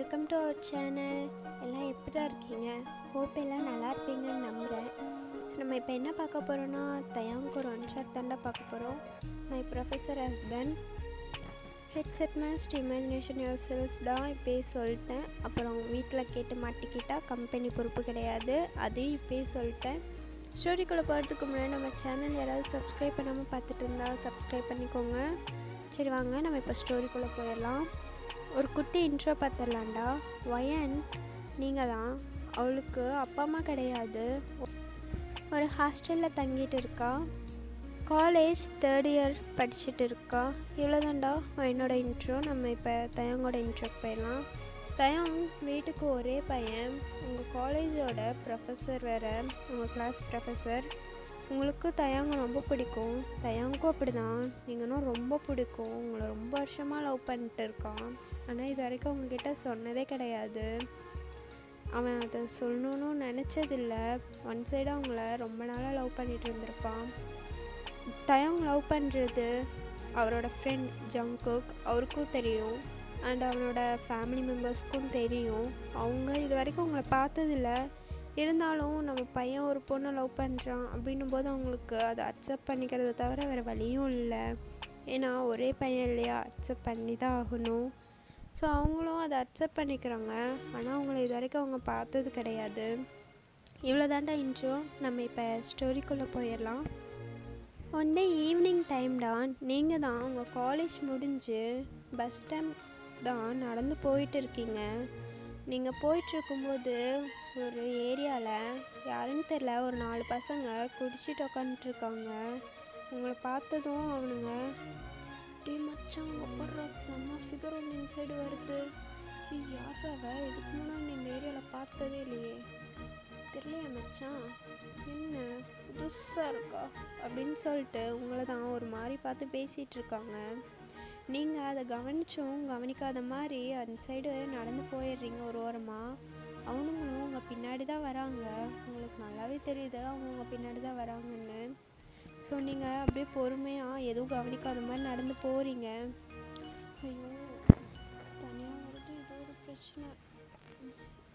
Welcome to our channel. எல்லாம் எப்படிடா இருக்கீங்க? ஹோப் எல்லாம் நல்லா இருப்பீங்கன்னு நம்புகிறேன். ஸோ நம்ம இப்போ என்ன பார்க்க போகிறோன்னா, தயாங்க்கு ஒரு ஒன் ஷாட் தாண்டா பார்க்க போகிறோம். My professor husband headset must imagination your self தான் இப்போயே சொல்லிட்டேன். அப்புறம் வீட்டில் கேட்டு மாட்டிக்கிட்டா கம்பெனி பொறுப்பு கிடையாது, அதையும் இப்போயே சொல்லிட்டேன். ஸ்டோரிக்குள்ளே போகிறதுக்கு முன்னாடி நம்ம சேனல் யாராவது சப்ஸ்கிரைப் பண்ணாமல் பார்த்துட்டு இருந்தால் சப்ஸ்கிரைப் பண்ணிக்கோங்க. சரி வாங்க நம்ம இப்போ ஸ்டோரிக்குள்ளே போயிடலாம். ஒரு குட்டி இன்ட்ரோ பார்த்துடலாண்டா. வயன் நீங்கள் தான். அவளுக்கு அப்பா அம்மா கிடையாது, ஒரு ஹாஸ்டலில் தங்கிட்டு இருக்கா. காலேஜ் 3rd இயர் படிச்சுட்டு இருக்கா. இவ்வளோதாண்டா என்னோடய இன்ட்ரோ. நம்ம இப்போ தயாங்கோட இன்ட்ரோக்கு போயிடலாம். தயாங் வீட்டுக்கு ஒரே பையன். உங்கள் காலேஜோட ப்ரொஃபஸர் வேறு, உங்கள் கிளாஸ் ப்ரொஃபஸர். உங்களுக்கு தயாங்க ரொம்ப பிடிக்கும், தயாங்கும் அப்படி தான். நீங்களும் ரொம்ப பிடிக்கும். உங்களை ரொம்ப வருஷமாக லவ் பண்ணிட்டு இருக்கான். ஆனால் இது வரைக்கும் உங்ககிட்ட சொன்னதே கிடையாது. அவன் அதை சொல்லணுன்னு நினச்சதில்லை. ஒன் சைடாக அவங்கள ரொம்ப நாளாக லவ் பண்ணிகிட்டு இருந்திருப்பான். தயாங் லவ் பண்ணுறது அவரோட ஃப்ரெண்ட் ஜங்குக் அவருக்கும் தெரியும், அண்ட் அவனோட ஃபேமிலி மெம்பர்ஸ்க்கும் தெரியும். அவங்க இது வரைக்கும் அவங்கள பார்த்ததில்ல. இருந்தாலும் நம்ம பையன் ஒரு பொண்ணை லவ் பண்ணுறான் அப்படின்னும் போது அவங்களுக்கு அதை அக்செப்ட் பண்ணிக்கிறத தவிர வேறு வழியும் இல்லை. ஏன்னா ஒரே பையன் இல்லையா, அக்செப்ட் பண்ணி தான் ஆகணும். ஸோ அவங்களும் அதை அக்செப்ட் பண்ணிக்கிறாங்க. ஆனால் அவங்கள இது வரைக்கும் அவங்க பார்த்தது கிடையாது. இவ்வளோ தாண்டா இன்ட்ரோ. நம்ம இப்போ ஸ்டோரிக்குள்ளே போயிடலாம். ஒன் டே ஈவினிங் டைம் தான். நீங்கள் தான் உங்கள் காலேஜ் முடிஞ்சு பஸ் ஸ்டாண்ட் தான் நடந்து போயிட்டு இருக்கீங்க. நீங்கள் போயிட்டுருக்கும்போது ஒரு ஏரியாவில் யாருன்னு தெரில ஒரு 4 பசங்க குடிச்சிட்டு உட்காந்துட்ருக்காங்க. உங்களை பார்த்ததும் அவனுங்க, டே மச்சான் அங்கே போடுற செம்ம ஃபிகர் ஒன்று இன்சைடு வருது. யாராவ இதுக்கு முன்னாடி இந்த ஏரியாவில் பார்த்ததே இல்லையே, தெரியலையா மச்சான், என்ன புதுசாக இருக்கா அப்படின்னு சொல்லிட்டு உங்களை தான் ஒரு மாதிரி பார்த்து பேசிகிட்டு இருக்காங்க. நீங்கள் அதை கவனிச்சும் கவனிக்காத மாதிரி அந்த சைடு நடந்து போயிடுறீங்க ஒரு ஓரமாக. அவனுங்களும் உங்கள் பின்னாடி தான் வராங்க. உங்களுக்கு நல்லாவே தெரியுது அவங்க உங்கள் பின்னாடி தான் வராங்கன்னு. ஸோ நீங்கள் அப்படியே பொறுமையாக எதுவும் கவனிக்காத மாதிரி நடந்து போகிறீங்க. ஐயோ தனியாக வருது, ஏதோ ஒரு பிரச்சனை.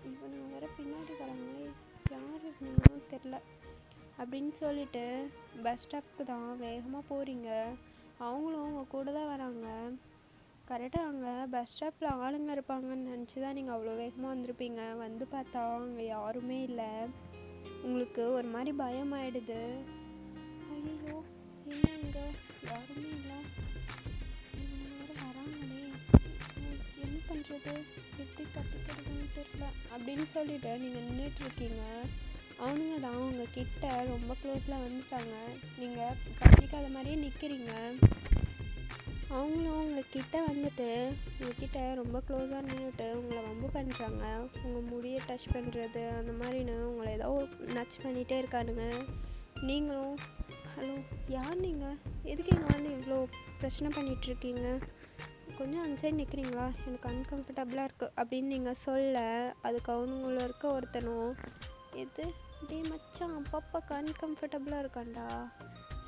இவனுங்க வேற பின்னாடி வராங்களே, யார் நீங்களும் தெரில அப்படின்னு சொல்லிட்டு பஸ் ஸ்டாப்புக்கு தான் வேகமாக போகிறீங்க. அவங்களும் உங்கள் கூட தான் வராங்க. கரெக்டாக அங்கே பஸ் ஸ்டாப்பில் ஆளுங்க இருப்பாங்கன்னு நினச்சி தான் நீங்கள் அவ்வளோ வேகமாக வந்திருப்பீங்க. வந்து பார்த்தா அங்கே யாருமே இல்லை. உங்களுக்கு ஒரு மாதிரி பயமாயிடுது. ஐயோ என்ன இங்கே யாருமே இல்லை, இவங்க வராங்களே, என்ன பண்ணுறது, எப்படி தப்பிக்கிறதுன்னு தெரில அப்படின்னு சொல்லிட்டு நீங்கள் நின்றுட்டுருக்கீங்க. அவனுங்க தான் உங்கள் கிட்ட ரொம்ப க்ளோஸில் வந்துட்டாங்க. நீங்கள் கவனிக்காத மாதிரியே நிற்கிறீங்க. அவங்களும் உங்கள்கிட்ட வந்துட்டு உங்கள்கிட்ட ரொம்ப க்ளோஸாக நின்றுட்டு உங்களை வம்பு பண்ணுறாங்க. உங்கள் முடியை டச் பண்ணுறது அந்த மாதிரின்னு உங்களை ஏதோ நச் பண்ணிகிட்டே இருக்கானுங்க. நீங்களும் ஹலோ யார் நீங்கள், எதுக்கு இங்கே வந்து இவ்வளோ பிரச்சனை பண்ணிகிட்ருக்கீங்க, கொஞ்சம் அந்த சைடு நிற்கிறீங்களா, எனக்கு அன்கம்ஃபர்டபுளாக இருக்குது அப்படின்னு நீங்கள் சொல்ல, அதுக்கு அவனுங்கள இருக்க ஒருத்தனும், எது டே மச்சான் அப்பப்போ அன்கம்ஃபர்டபுளாக இருக்காண்டா,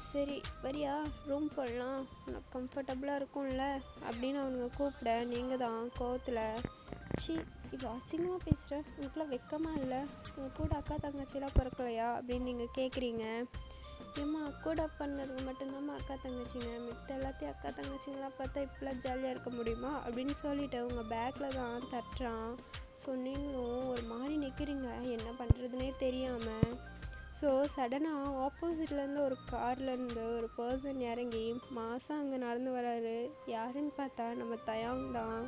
சரி வரியா ரூம் போடலாம், உனக்கு கம்ஃபர்டபுளாக இருக்கும்ல அப்படின்னு அவனுங்க கூப்பிட, நீங்கள் தான் கோவத்தில், சி இவ்வளோ அசிங்கமாக பேசுகிற, உனக்குலாம் வெக்கமாக இல்லை, உங்கள் கூட அக்கா தங்கச்சிலாம் பிறக்கலையா அப்படின்னு நீங்கள் கேட்குறீங்க. ஏம்மா கூட பண்ணதுக்கு மட்டும்தாம்மா அக்கா தங்கச்சிங்க, மித்த எல்லாத்தையும் அக்கா தங்கச்சிங்களாம் பார்த்தா இப்படிலாம் ஜாலியாக இருக்க முடியுமா அப்படின்னு சொல்லிவிட்டு உங்கள் பேக்கில் தான் தட்டுறான். ஸோ நீங்களும் ஒரு மாதிரி நிற்கிறீங்க, என்ன பண்ணுறதுனே தெரியாமல். ஸோ சடனாக ஆப்போசிட்லேருந்து ஒரு கார்லேருந்து ஒரு பர்சன் இறங்கி மாதம் அங்கே நடந்து வராரு. யாருன்னு பார்த்தா நம்ம தயாங் தான்.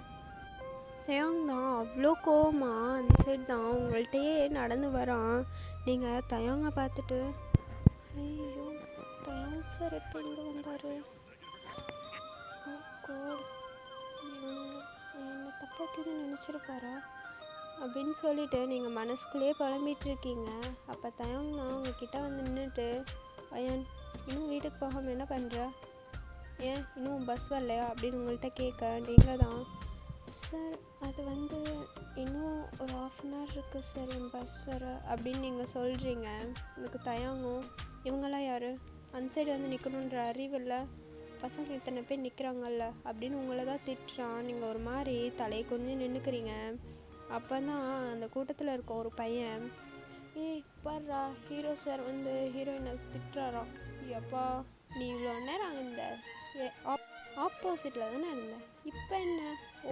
அவ்வளோ கோவமாக அந்த சைடு தான் உங்கள்கிட்டயே நடந்து வரான். நீங்கள் தயாங்கை பார்த்துட்டு, ஐயோ தயாங் சார் எப்போ இங்கே வந்தார், என்னை தப்பாக்குதுன்னு நினச்சிருப்பாரா அப்படின்னு சொல்லிட்டு நீங்கள் மனசுக்குள்ளேயே புலம்பிகிட்ருக்கீங்க. அப்போ தயாங் தான் உங்ககிட்ட வந்து நின்றுட்டு, அயன் இன்னும் வீட்டுக்கு போகாமல் என்ன பண்ணுற, ஏன் இன்னும் பஸ் வரலையா அப்படின்னு உங்கள்கிட்ட கேட்க, நீங்கள் தான் சார் அது வந்து இன்னும் ஒரு 1/2 hour இருக்குது சார் என் பஸ் வர அப்படின்னு நீங்கள் சொல்கிறீங்க. இதுக்கு தயாங்கும், இவங்கெல்லாம் யார், அந்த சைடு வந்து நிற்கணுன்ற அறிவில்லை, பசங்க இத்தனை பேர் நிற்கிறாங்கல்ல அப்படின்னு உங்களை தான் திட்டுறான். நீங்கள் ஒரு மாதிரி தலையை கொஞ்சம் நின்றுக்கிறீங்க. அப்போ தான் அந்த கூட்டத்தில் இருக்க ஒரு பையன், ஏய் பாருடா ஹீரோ சார் வந்து ஹீரோயினை திட்டுறாராம். எப்பா நீ இவ்வளோ நேரம் அங்கே இந்த ஆப்போசிட்டில் தானே இருந்த, இப்போ என்ன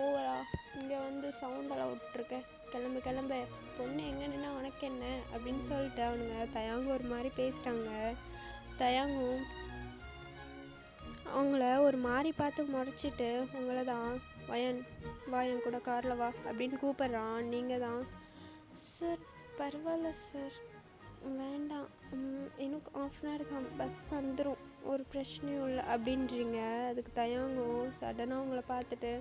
ஓவரா இங்கே வந்து சவுண்டெல்லாம் விட்டுருக்க, கிளம்பு கிளம்பு, பொண்ணு எங்கே நின்னா உனக்கு என்ன அப்படின்னு சொல்லிட்டு அவனுங்க தயாங்க ஒரு மாதிரி பேசுகிறாங்க. தயாங்கும் அவங்கள ஒரு மாதிரி பார்த்து முறைச்சிட்டு, உங்களை தான் வாயன் கூட காரில் வா அப்படின்னு கூப்பிட்றான். நீங்கள் தான், சார் பரவாயில்ல சார், வேண்டாம், எனக்கு ½ தான், பஸ் வந்துடும், ஒரு பிரச்சனையும் இல்லை அப்படின்றீங்க. அதுக்கு தயாங்கும் சடனாக உங்களை பார்த்துட்டு,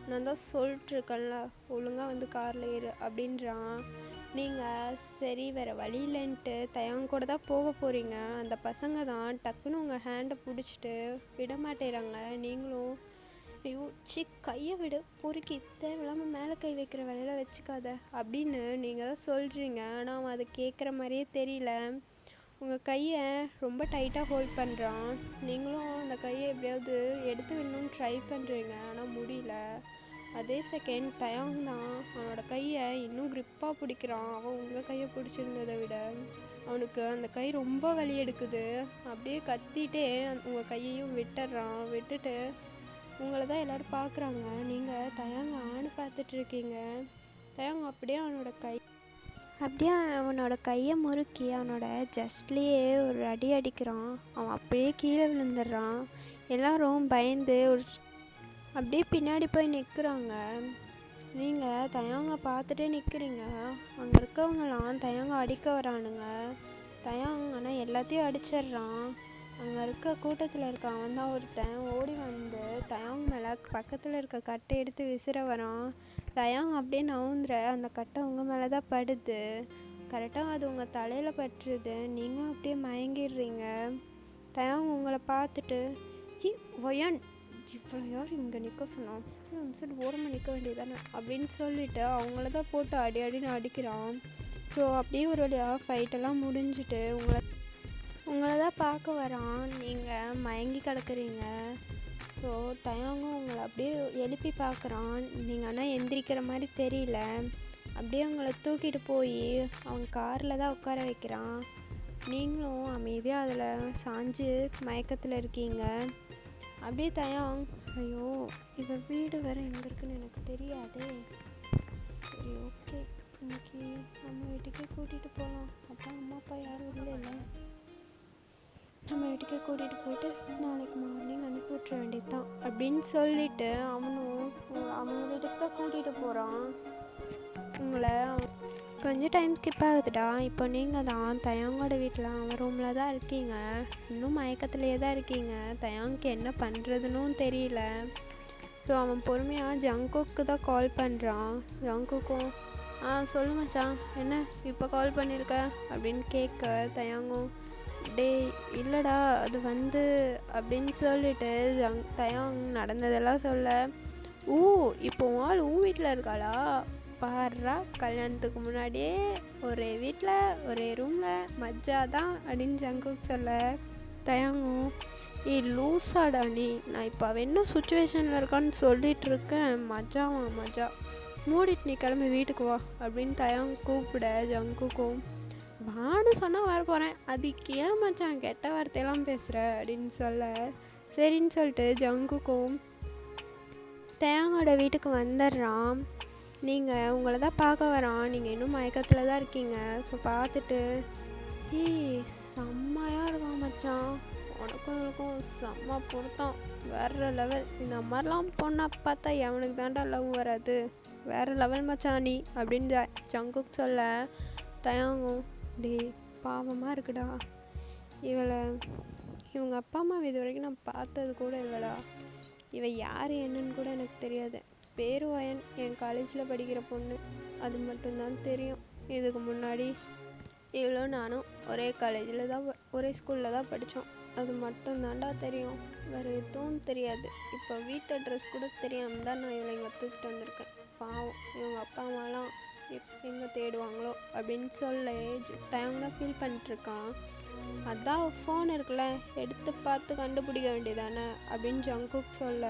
நான் தான் சொல்லிட்டுருக்கேன்ல ஒழுங்காக வந்து காரில் ஏறு அப்படின்றான். நீங்கள் சரி வேறு வழி இல்லைன்ட்டு தயாங்க கூட தான் போக போகிறீங்க. அந்த பசங்க தான் டக்குன்னு உங்கள் ஹேண்டை பிடிச்சிட்டு விட மாட்டேறாங்க. நீங்களும் ஐயோ கையை விட பொறுக்கி தேவையில்லாமல் மேலே கை வைக்கிற வேலையில் வச்சுக்காத அப்படின்னு நீங்கள் தான் சொல்கிறீங்க. ஆனால் அவன் அதை கேட்குற மாதிரியே தெரியல. உங்கள் கையை ரொம்ப டைட்டாக ஹோல்ட் பண்ணுறான். நீங்களும் அந்த கையை எப்படியாவது எடுத்து விடணும்னு ட்ரை பண்ணுறீங்க, ஆனால் முடியல. அதே செகண்ட் தயாங் தான் அவனோட கையை இன்னும் க்ரிப்பாக பிடிக்கிறான். அவன் உங்கள் கையை பிடிச்சிருந்ததை விட அவனுக்கு அந்த கை ரொம்ப வலி எடுக்குது. அப்படியே கத்திட்டே உங்கள் கையையும் விட்டுட்டு உங்களை தான் எல்லோரும் பார்க்குறாங்க. நீங்கள் தயாங்க ஆணு பார்த்துட்ருக்கீங்க. தயாங்க அப்படியே அவனோட கையை முறுக்கி அவனோட ஜஸ்ட்லேயே ஒரு அடி அடிக்கிறான். அவன் அப்படியே கீழே விழுந்துடுறான். எல்லோரும் பயந்து அப்படியே பின்னாடி போய் நிற்கிறாங்க. நீங்கள் தயாங்க பார்த்துட்டே நிற்கிறீங்க. அங்கே இருக்கவங்களாம் தயாங்க அடிக்க வரானுங்க. தயாங்க ஆனால் எல்லாத்தையும் அடிச்சிட்றான். அங்கே இருக்க கூட்டத்தில் இருக்க அவன் தான் ஒருத்தன் ஓடி வந்து தயாங் மேலே பக்கத்தில் இருக்க கட்டை எடுத்து விசிற வரான். தயாங் அப்படியே நவுந்துற அந்த கட்டை உங்கள் மேலே தான் படுது. கரெக்டாக அது உங்கள் தலையில் பட்டுருது. நீங்களும் அப்படியே மயங்கிடுறீங்க. தயாங் உங்களை பார்த்துட்டு, வயன் இவ்வளோ யார் இங்கே நிற்க சொன்னான், அந்த சைடு ஓரமாக நிற்க வேண்டியதானே அப்படின்னு சொல்லிட்டு அவங்கள தான் போட்டு அடின்னு அடிக்கிறான். ஸோ அப்படியே ஒரு வழியாக ஃபைட்டெல்லாம் முடிஞ்சுட்டு உங்களை தான் பார்க்க வரான். நீங்கள் மயங்கி கிடக்குறீங்க. ஸோ தயாங்கும் உங்களை அப்படியே எழுப்பி பார்க்குறான். நீங்கள் ஆனால் எந்திரிக்கிற மாதிரி தெரியல. அப்படியே உங்களை தூக்கிட்டு போய் அவன் காரில் தான் உட்கார வைக்கிறான். நீங்களும் அமைதியாக அதில் சாஞ்சு மயக்கத்தில் இருக்கீங்க. அப்படியே தயாங், ஐயோ இவன் வீடு வேறு எங்கே இருக்குன்னு எனக்கு தெரியாதே, சரி ஓகே இன்னைக்கு நம்ம வீட்டுக்கே கூட்டிகிட்டு போகலாம், அதான் அம்மா அப்பா யாரும் இல்லை, நம்ம வீட்டுக்கே கூட்டிகிட்டு போயிட்டு நாளைக்கு மார்னிங் அனுப்பி விட்ற வேண்டியதுதான் அப்படின்னு சொல்லிட்டு அவனும் அவங்க வீட்டுக்கு தான் கூட்டிகிட்டு போகிறான். உங்களை கொஞ்சம் டைம் ஸ்கிப் ஆகுதுடா. இப்போ நீங்கள் தான் தயாங்கோட வீட்டில் அவன் ரூமில் தான் இருக்கீங்க. இன்னும் மயக்கத்துலேயே தான் இருக்கீங்க. தயாங்க்கு என்ன பண்ணுறதுன்னு தெரியல. ஸோ அவன் பொறுமையாக ஜங்குக்கு தான் கால் பண்ணுறான். ஜங்குக்கும் சொல்லு மச்சான், என்ன இப்போ கால் பண்ணியிருக்க அப்படின்னு கேட்க தயாங்கும், டேய் இல்லைடா அது வந்து அப்படின்னு சொல்லிட்டு தயாங் நடந்ததெல்லாம் சொல்ல, ஓ இப்போ ஆள் உன் வீட்டில் இருக்காளா, பாடுறா கல்யாணத்துக்கு முன்னாடியே ஒரே வீட்டில் ஒரே ரூமில் மஜ்ஜா தான் அப்படின்னு ஜங்குக் சொல்ல, தயாங்கும் லூஸாடா நீ, நான் இப்போ அவன் என்ன சுச்சுவேஷனில் இருக்கான்னு சொல்லிட்டு இருக்கேன், மஜா மூடிட்டு நீ கிளம்பி வீட்டுக்கு வா அப்படின்னு தயாங் கூப்பிட ஜங்குக்கும், வான்னு சொன்னால் வர போகிறேன், அதுக்கு ஏன் மச்சான் கெட்ட வார்த்தையெல்லாம் பேசுகிற அப்படின்னு சொல்ல, சரின்னு சொல்லிட்டு ஜங்குக்கும் தயாங்கோட வீட்டுக்கு வந்துடுறான். நீங்கள் உங்களை தான் பார்க்க வரான். நீங்கள் இன்னும் மயக்கத்தில் தான் இருக்கீங்க. ஸோ பார்த்துட்டு, செம்மையாக இருக்கான் மச்சான், உனக்கும் எனக்கும் செம்ம பொருத்தம், வேறு லெவல், இந்த மாதிரிலாம் பொண்ணை பார்த்தா எவனுக்கு தாண்டா லவ் வராது, வேறு லெவல் மச்சான் நீ அப்படின்னு ஜங்குக் சொல்ல, தயாங்கும் டேய் பாவமாக இருக்குடா, இவங்க அப்பா அம்மா இது வரைக்கும் நான் பார்த்தது கூட இல்லைடா, இவன் யார் என்னன்னு கூட எனக்கு தெரியாது, பேரு வயன், என் காலேஜில் படிக்கிற பொண்ணு, அது மட்டும்தான் தெரியும். இதுக்கு முன்னாடி இவ்வளோ நானும் ஒரே காலேஜில் தான் ஒரே ஸ்கூலில் தான் படித்தோம், அது மட்டும்தான்டா தெரியும், வேறு எதுவும் தெரியாது. இப்போ வீட்டு அட்ரஸ் கூட தெரியாமல் தான் நான் இவளை இங்கே தூக்கிட்டு வந்திருக்கேன். பாவம் இவங்க அப்பா அம்மாலாம் எங்கே தேடுவாங்களோ அப்படின்னு சொல்ல தயங்க தான் ஃபீல் பண்ணிட்டுருக்கான். அதான் ஃபோன் இருக்குல்ல, எடுத்து பார்த்து கண்டுபிடிக்க வேண்டியதானே அப்படின்னு ஜங்குக் சொல்ல,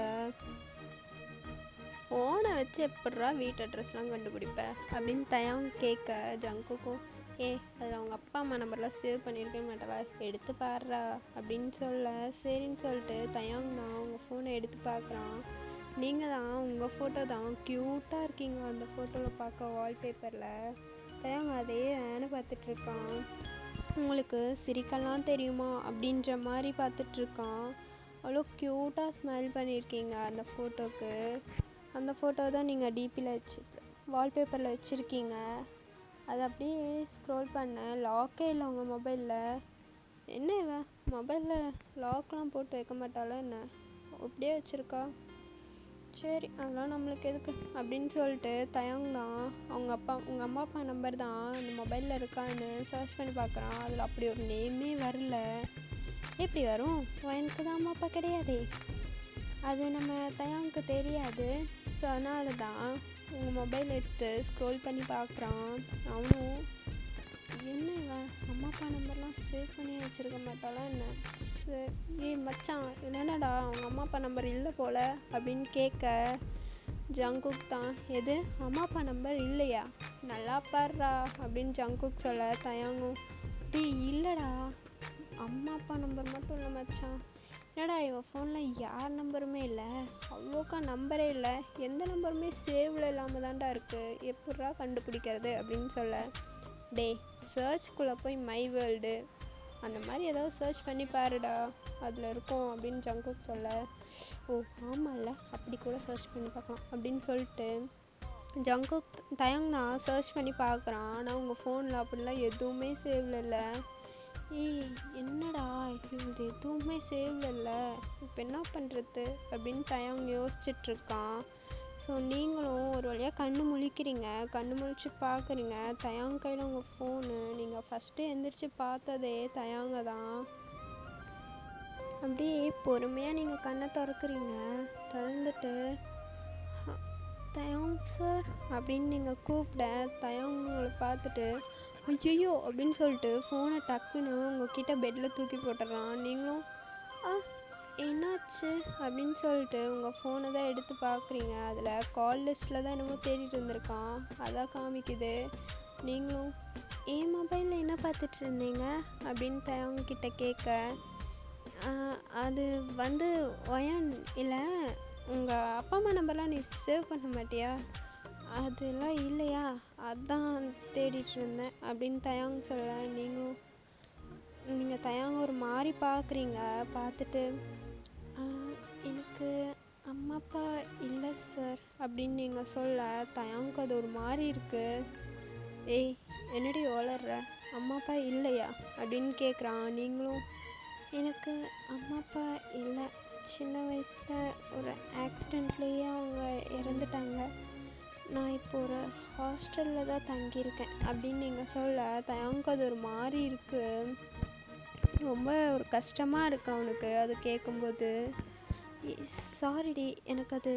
ஃபோனை வச்சு எப்பட்றா வீட்டு அட்ரஸ்லாம் கண்டுபிடிப்ப அப்படின்னு தயாங் கேட்க ஜங்குக்கும் அதில் அவங்க அப்பா அம்மா நம்பர்லாம் சேவ் பண்ணியிருக்க மாட்டவா, எடுத்து பாடுறா அப்படின்னு சொல்ல சரின்னு சொல்லிட்டு தயாங் தான் அவங்க ஃபோனை எடுத்து பார்க்குறான். நீங்கள் தான் உங்கள் ஃபோட்டோ தான் க்யூட்டாக இருக்கீங்க அந்த ஃபோட்டோவில் பார்க்க வால்பேப்பரில். தயாங் அதையே வேணு பார்த்துட்ருக்கான். உங்களுக்கு சிரிக்கலாம் தெரியுமா அப்படின்ற மாதிரி பார்த்துட்ருக்கான். அவ்வளோ க்யூட்டாக ஸ்மைல் பண்ணியிருக்கீங்க அந்த ஃபோட்டோக்கு. அந்த ஃபோட்டோ தான் நீங்கள் டிபியில் வால்பேப்பரில் வச்சுருக்கீங்க. அதை அப்படியே ஸ்க்ரோல் பண்ணேன், லாக்கே இல்லை உங்கள் மொபைலில். என்ன இவன் மொபைலில் லாக்லாம் போட்டு வைக்க மாட்டாளோ என்ன, அப்படியே வச்சுருக்கா. சரி அதெல்லாம் நம்மளுக்கு எதுக்கு அப்படின்னு சொல்லிட்டு தயாங் தான் உங்கள் அம்மா அப்பா நம்பர் தான் அந்த மொபைலில் இருக்கான்னு சர்ச் பண்ணி பார்க்குறான். அதில் அப்படி ஒரு நேமே வரல. எப்படி வரும், எனக்கு தான் அம்மா அப்பா கிடையாதே. அது நம்ம தயாங்க்கு தெரியாது. ஸோ அதனால தான் உங்கள் மொபைல் எடுத்து ஸ்க்ரோல் பண்ணி பார்க்குறான். அவனும் என்ன இவன் அம்மா அப்பா நம்பர்லாம் சேவ் பண்ணி வச்சுருக்க மாட்டாளா என்ன. சரி மச்சான் இது என்னடா அவங்க அம்மா அப்பா நம்பர் இல்லை போல் அப்படின்னு கேட்க ஜங்குக் தான் எது அம்மா அப்பா நம்பர் இல்லையா, நல்லா பாடுறா அப்படின்னு ஜங்குக் சொல்ல தயாங்கும் இல்லைடா அம்மா அப்பா நம்பர் மட்டும் இல்லை மச்சான். என்னடா இவன் ஃபோனில் யார் நம்பருமே இல்லை, அவ்வளோக்கா நம்பரே இல்லை, எந்த நம்பருமே சேவில் இல்லாமல் தான்டா இருக்குது, எப்பட்றா கண்டுபிடிக்கிறது அப்படின்னு சொல்ல சர்ச்குள்ளே போய் மை வேர்ல்டு அந்த மாதிரி ஏதாவது சர்ச் பண்ணி பாருடா அதில் இருக்கும் அப்படின்னு ஜங்குக் சொல்ல ஆமாம்ல அப்படி கூட சர்ச் பண்ணி பார்க்கலாம் அப்படின்னு சொல்லிட்டு ஜங்குக் தயாங் நான் சர்ச் பண்ணி பார்க்குறான். ஆனால் உங்கள் ஃபோனில் அப்படிலாம் எதுவுமே சேவில் இல்லை. என்னடா இது எதுவுமே சேவில் இல்லை, இப்போ என்ன பண்ணுறது அப்படின்னு தயாங் யோசிச்சிட்ருக்கான். ஸோ நீங்களும் ஒரு வழியாக கண்ணு முழிச்சு பார்க்குறீங்க. தயாங் கையில் உங்கள் ஃபோனு, நீங்கள் ஃபஸ்ட்டு எந்திரிச்சு பார்த்ததே தயாங்க தான். அப்படியே பொறுமையாக நீங்கள் கண்ணை திறந்துட்டு தயாங் சார் அப்படின்னு நீங்கள் கூப்பிட தயாங் உங்களை பார்த்துட்டு ஐயோ அப்படின்னு சொல்லிட்டு ஃபோனை டக்குன்னு உங்ககிட்ட பெட்டில் தூக்கி போட்டுடுறான். நீங்களும் என்னாச்சு அப்படின்னு சொல்லிட்டு உங்கள் ஃபோனை தான் எடுத்து பார்க்குறீங்க. அதில் கால் லிஸ்ட்டில் தான் என்னமோ தேடிட்டு இருந்திருக்கான், அதான் காமிக்குது. நீங்களும் என் மொபைலில் என்ன பார்த்துட்டு இருந்தீங்க அப்படின்னு தயவங்கிட்ட கேட்க அது ஒயன் இல்லை உங்கள் அப்பா அம்மா நம்பர்லாம் நீ சேவ் பண்ண மாட்டியா, அதெல்லாம் இல்லையா, அதான் தேடிட்டு இருந்தேன் அப்படின்னு தயாங் சொல்ல நீங்கள் தயாங் ஒரு மாதிரி பார்க்குறீங்க. பார்த்துட்டு எனக்கு அம்மா அப்பா இல்லை சார் அப்படின்னு நீங்கள் சொல்ல தயாங்க்கு அது ஒரு மாதிரி இருக்குது. என்னடி வளர்ற, அம்மா அப்பா இல்லையா அப்படின்னு கேட்குறான். நீங்களும் எனக்கு அம்மா அப்பா இல்லை, சின்ன வயசில் ஒரு ஆக்சிடெண்ட்லேயே அவங்க இறந்துட்டாங்க, நான் இப்போ ஒரு ஹாஸ்டலில் தான் தங்கியிருக்கேன் அப்படின்னு நீங்கள் சொல்ல தயாங்க்கு அது ஒரு மாதிரி இருக்குது. ரொம்ப ஒரு கஷ்டமாக இருக்குது அவனுக்கு அது கேட்கும்போது. சாரிடி எனக்கு அது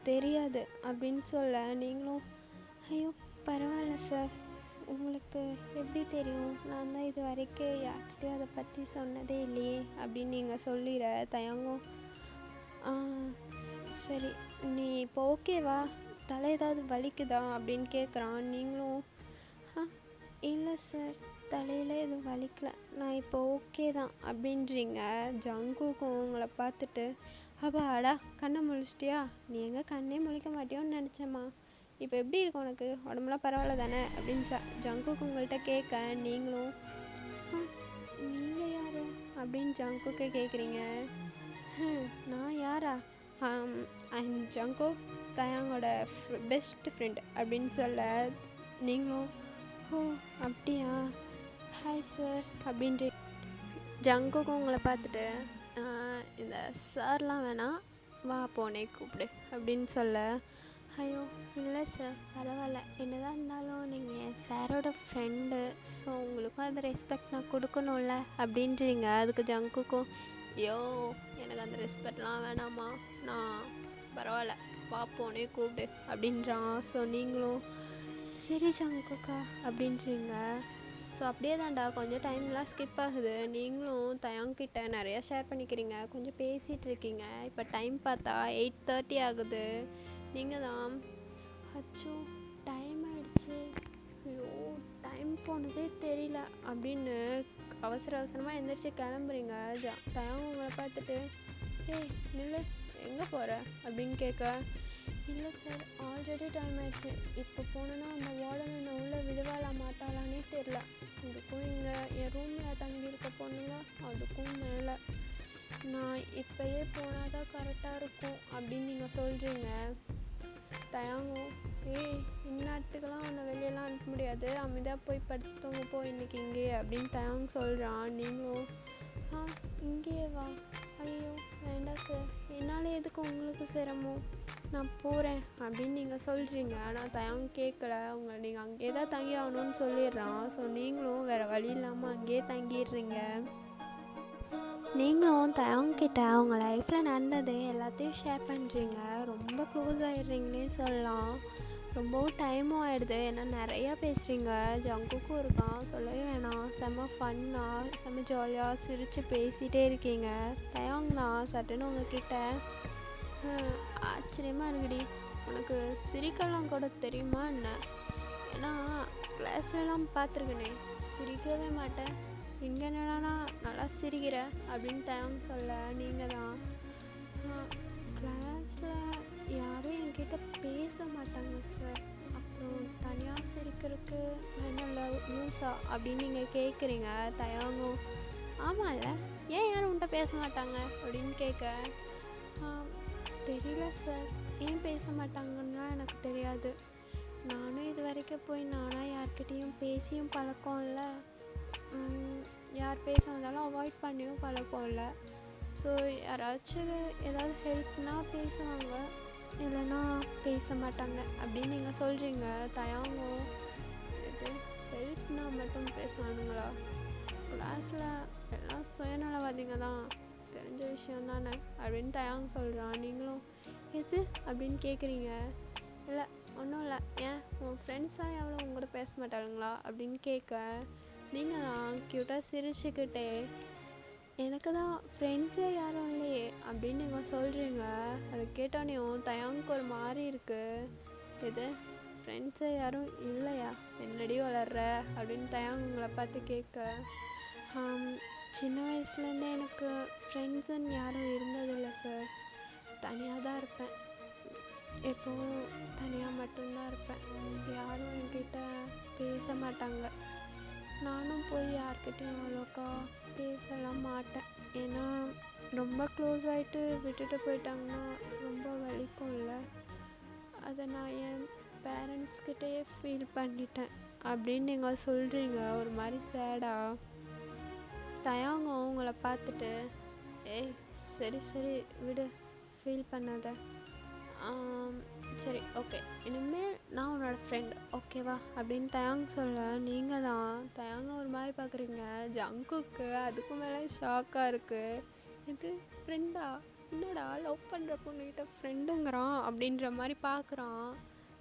தெரியாது அப்படின்னு சொல்ல நீங்களும் ஐயோ பரவாயில்ல சார், உங்களுக்கு எப்படி தெரியும், நான் தான் இது வரைக்கும் யார்கிட்டையும் அதை பற்றி சொன்னதே இல்லையே அப்படின்னு நீங்கள் சொல்லிடுற. தயங்கும் சரி நீ இப்போ ஓகேவா, தலை ஏதாவது வலிக்குதா அப்படின்னு கேட்குறான். நீங்களும் இல்லை சார் தலையில் எதுவும் வலிக்கல, நான் இப்போ ஓகே தான் அப்படின்றீங்க. ஜங்குக்கும் உங்களை பார்த்துட்டு அடா கண்ணை முழிச்சிட்டியா, நீ எங்கே கண்ணே முழிக்க மாட்டியோன்னு நினச்சேம்மா, இப்போ எப்படி இருக்கு உனக்கு, உடம்புலாம் பரவாயில்ல தானே அப்படின்னு ஜங்குக்கு உங்கள்கிட்ட கேட்க நீங்களும் நீங்கள் யார் அப்படின்னு ஜங்குக்கே கேட்குறீங்க. நான் யாரா, ஐம் ஜங்குக், தயாங்கோட பெஸ்ட் ஃப்ரெண்ட் அப்படின்னு சொல்ல நீங்களும் அப்படியா ஹாய் சார் அப்படின்ட்டு ஜங்குக்கு உங்களை பார்த்துட்டு இந்த சார்லாம் வேணாம் வா போனே கூப்பிடு அப்படின்னு சொல்ல ஐயோ இல்லை சார் பரவாயில்ல, என்னதான் இருந்தாலும் நீங்கள் என் சாரோட ஃப்ரெண்டு, ஸோ உங்களுக்கும் அந்த ரெஸ்பெக்ட் நான் கொடுக்கணும்ல அப்படின்றீங்க. அதுக்கு ஜங்குக்கும் எனக்கு அந்த ரெஸ்பெக்ட்லாம் வேணாமா, நான் பரவாயில்ல வா போனே கூப்பிடு அப்படின்றான். ஸோ நீங்களும் சரி ஜங்குக்கா அப்படின்றீங்க. ஸோ அப்படியே தான்டா கொஞ்சம் டைம்லாம் ஸ்கிப் ஆகுது. நீங்களும் தயாங்கிட்ட நிறையா ஷேர் பண்ணிக்கிறீங்க, கொஞ்சம் பேசிகிட்டு இருக்கீங்க. இப்போ டைம் பார்த்தா 8:30 ஆகுது. நீங்கள் தான். அச்சோ, டைம் ஆயிடுச்சு, ஐயோ டைம் போனதே தெரியல அப்படின்னு அவசர அவசரமாக எந்திரிச்சு கிளம்புறீங்க. தயாங்க உங்களை பார்த்துட்டு, ஏய் நில்லு, எங்கே போகிற அப்படின்னு கேட்க, இல்லை சார் ஆல்ரெடி டைம் ஆயிடுச்சு, இப்போ போனேன்னா அந்த வார்டன் என்னை உள்ளே விடுவாளா மாட்டாளானே தெரில, இதுக்கும் இங்கே என் ரூமில் தங்கியிருக்க பொண்ணுங்க அதுக்கும் மேலே, நான் இப்போயே போனால் தான் கரெக்டாக இருக்கும் அப்படின்னு நீங்கள் சொல்கிறீங்க. தயாங்கும், ஏய் இந்நேரத்துக்கெல்லாம் உன்னை வெளியெல்லாம் அனுப்ப முடியாது, அமைதியாக போய் படுத்துங்க போ இன்னைக்கு இங்கேயே அப்படின்னு தயாங் சொல்கிறான். நீங்களும், இங்கேயே வா, ஐயோ வேண்டாம் சார், என்னால் எதுக்கு உங்களுக்கு சிரமம், நான் போகிறேன் அப்படின்னு நீங்கள் சொல்கிறீங்க. ஆனால் தயாங் கேட்கல, உங்களை நீங்கள் அங்கேயே தான் தங்கி ஆகணும்னு சொல்லிடுறான். ஸோ நீங்களும் வேறு வழி இல்லாமல் அங்கேயே தங்கிடுறீங்க. நீங்களும் தயாங்கிட்ட உங்கள் லைஃப்பில் நடந்தது எல்லாத்தையும் ஷேர் பண்ணுறீங்க. ரொம்ப க்ளோஸ் ஆகிடுறீங்கன்னே சொல்லலாம். ரொம்பவும் டைமும் ஆகிடுது, ஏன்னா நிறையா பேசுகிறீங்க. ஜங்குக்கும் இருக்கான், சொல்லவே வேணாம், செம்ம ஃபன்னாக செம்ம ஜாலியாக சிரித்து பேசிகிட்டே இருக்கீங்க. தயாங்னா சட்டுன்னு உங்ககிட்ட, ஆச்சரியமாக இருக்குடி, உனக்கு சிரிக்கலாம் கூட தெரியுமா என்ன, ஏன்னா கிளாஸ்லலாம் பார்த்துருக்கனே சிரிக்கவே மாட்டேன், இங்கே என்னன்னா நல்லா சிரிக்கிற அப்படின்னு தயாங் சொல்ல, நீங்கள் தான், கிளாஸில் யாரும் என்கிட்ட பேச மாட்டாங்க சார், அப்புறம் தனியாக சிரிக்கிறதுக்கு என்ன லூஸா அப்படின்னு நீங்கள் கேட்குறீங்க. தயாங்கும், ஆமாம்ல, ஏன் யாரும் உன்கிட்ட பேச மாட்டாங்க அப்படின்னு கேட்க, தெரியல சார், ஏன் பேச மாட்டாங்கன்னா எனக்கு தெரியாது, நானும் இது வரைக்கும் போய் நானாக யார்கிட்டையும் பேசியும் பழக்கம் இல்லை, யார் பேச வந்தாலும் அவாய்ட் பண்ணியும் பழக்கம் இல்லை, ஸோ யாராச்சும் ஏதாவது ஹெல்ப்னால் பேசுவாங்க, இல்லைன்னா பேச மாட்டாங்க அப்படின்னு நீங்கள் சொல்கிறீங்க. தயாங்கும், இது ஹெல்ப்னா மட்டும் பேசுவானுங்களா, கிளாஸில் எல்லாம் சுயநலவாதிங்க தான், தெரிஞ்ச விஷயம் தானே அப்படின்னு தயாங் சொல்கிறான். நீங்களும் எது அப்படின்னு கேட்குறீங்க. இல்லை ஒன்றும் இல்லை, ஏன் உன் ஃப்ரெண்ட்ஸ்லாம் எவ்வளோ உங்கள்கிட்ட பேச மாட்டாளுங்களா அப்படின்னு கேட்க, நீங்கள் தான் க்யூட்டாக சிரிச்சுக்கிட்டே, எனக்கு தான் ஃப்ரெண்ட்ஸே யாரும் இல்லையே அப்படின்னு நீங்கள் சொல்கிறீங்க. அதை கேட்டோன்னையும் தயாங்க்கு ஒரு மாதிரி இருக்குது. எது ஃப்ரெண்ட்ஸே யாரும் இல்லையா, என்னடி வளர்ற அப்படின்னு தயாங் உங்களை பார்த்து கேட்க, சின்ன வயசுலேருந்தே எனக்கு ஃப்ரெண்ட்ஸுன்னு யாரும் இருந்ததில்லை சார், தனியாக தான் இருப்பேன், எப்போவும் தனியாக மட்டும்தான் இருப்பேன், யாரும் என்கிட்ட பேச மாட்டாங்க, நானும் போய் யார்கிட்டையும் அவ்வளோக்கா பேசலாம் மாட்டேன், ஏன்னா ரொம்ப க்ளோஸ் ஆகிட்டு விட்டுட்டு போயிட்டாங்கன்னா ரொம்ப வலிக்கும்ல, அதை நான் என் பேரண்ட்ஸ்கிட்டயே ஃபீல் பண்ணிட்டேன் அப்படின்னு நீங்கள் சொல்கிறீங்க ஒரு மாதிரி சேடாக. தயாங்கும் உங்களை பார்த்துட்டு, ஏய் சரி சரி விடு, ஃபீல் பண்ணாத, சரி ஓகே, இனிமேல் நான் உன்னோட ஃப்ரெண்ட் ஓகேவா அப்படின்னு தயாங் சொல்ல, நீங்கள் தான் தயாங்க ஒரு மாதிரி பார்க்குறீங்க. ஜங்குக்கு அதுக்கும் மேலே ஷாக்காக இருக்குது. இது ஃப்ரெண்டா, என்னடா லவ் பண்ணுற பொண்ணுக்கிட்ட ஃப்ரெண்டுங்கிறான் அப்படின்ற மாதிரி பார்க்குறான்.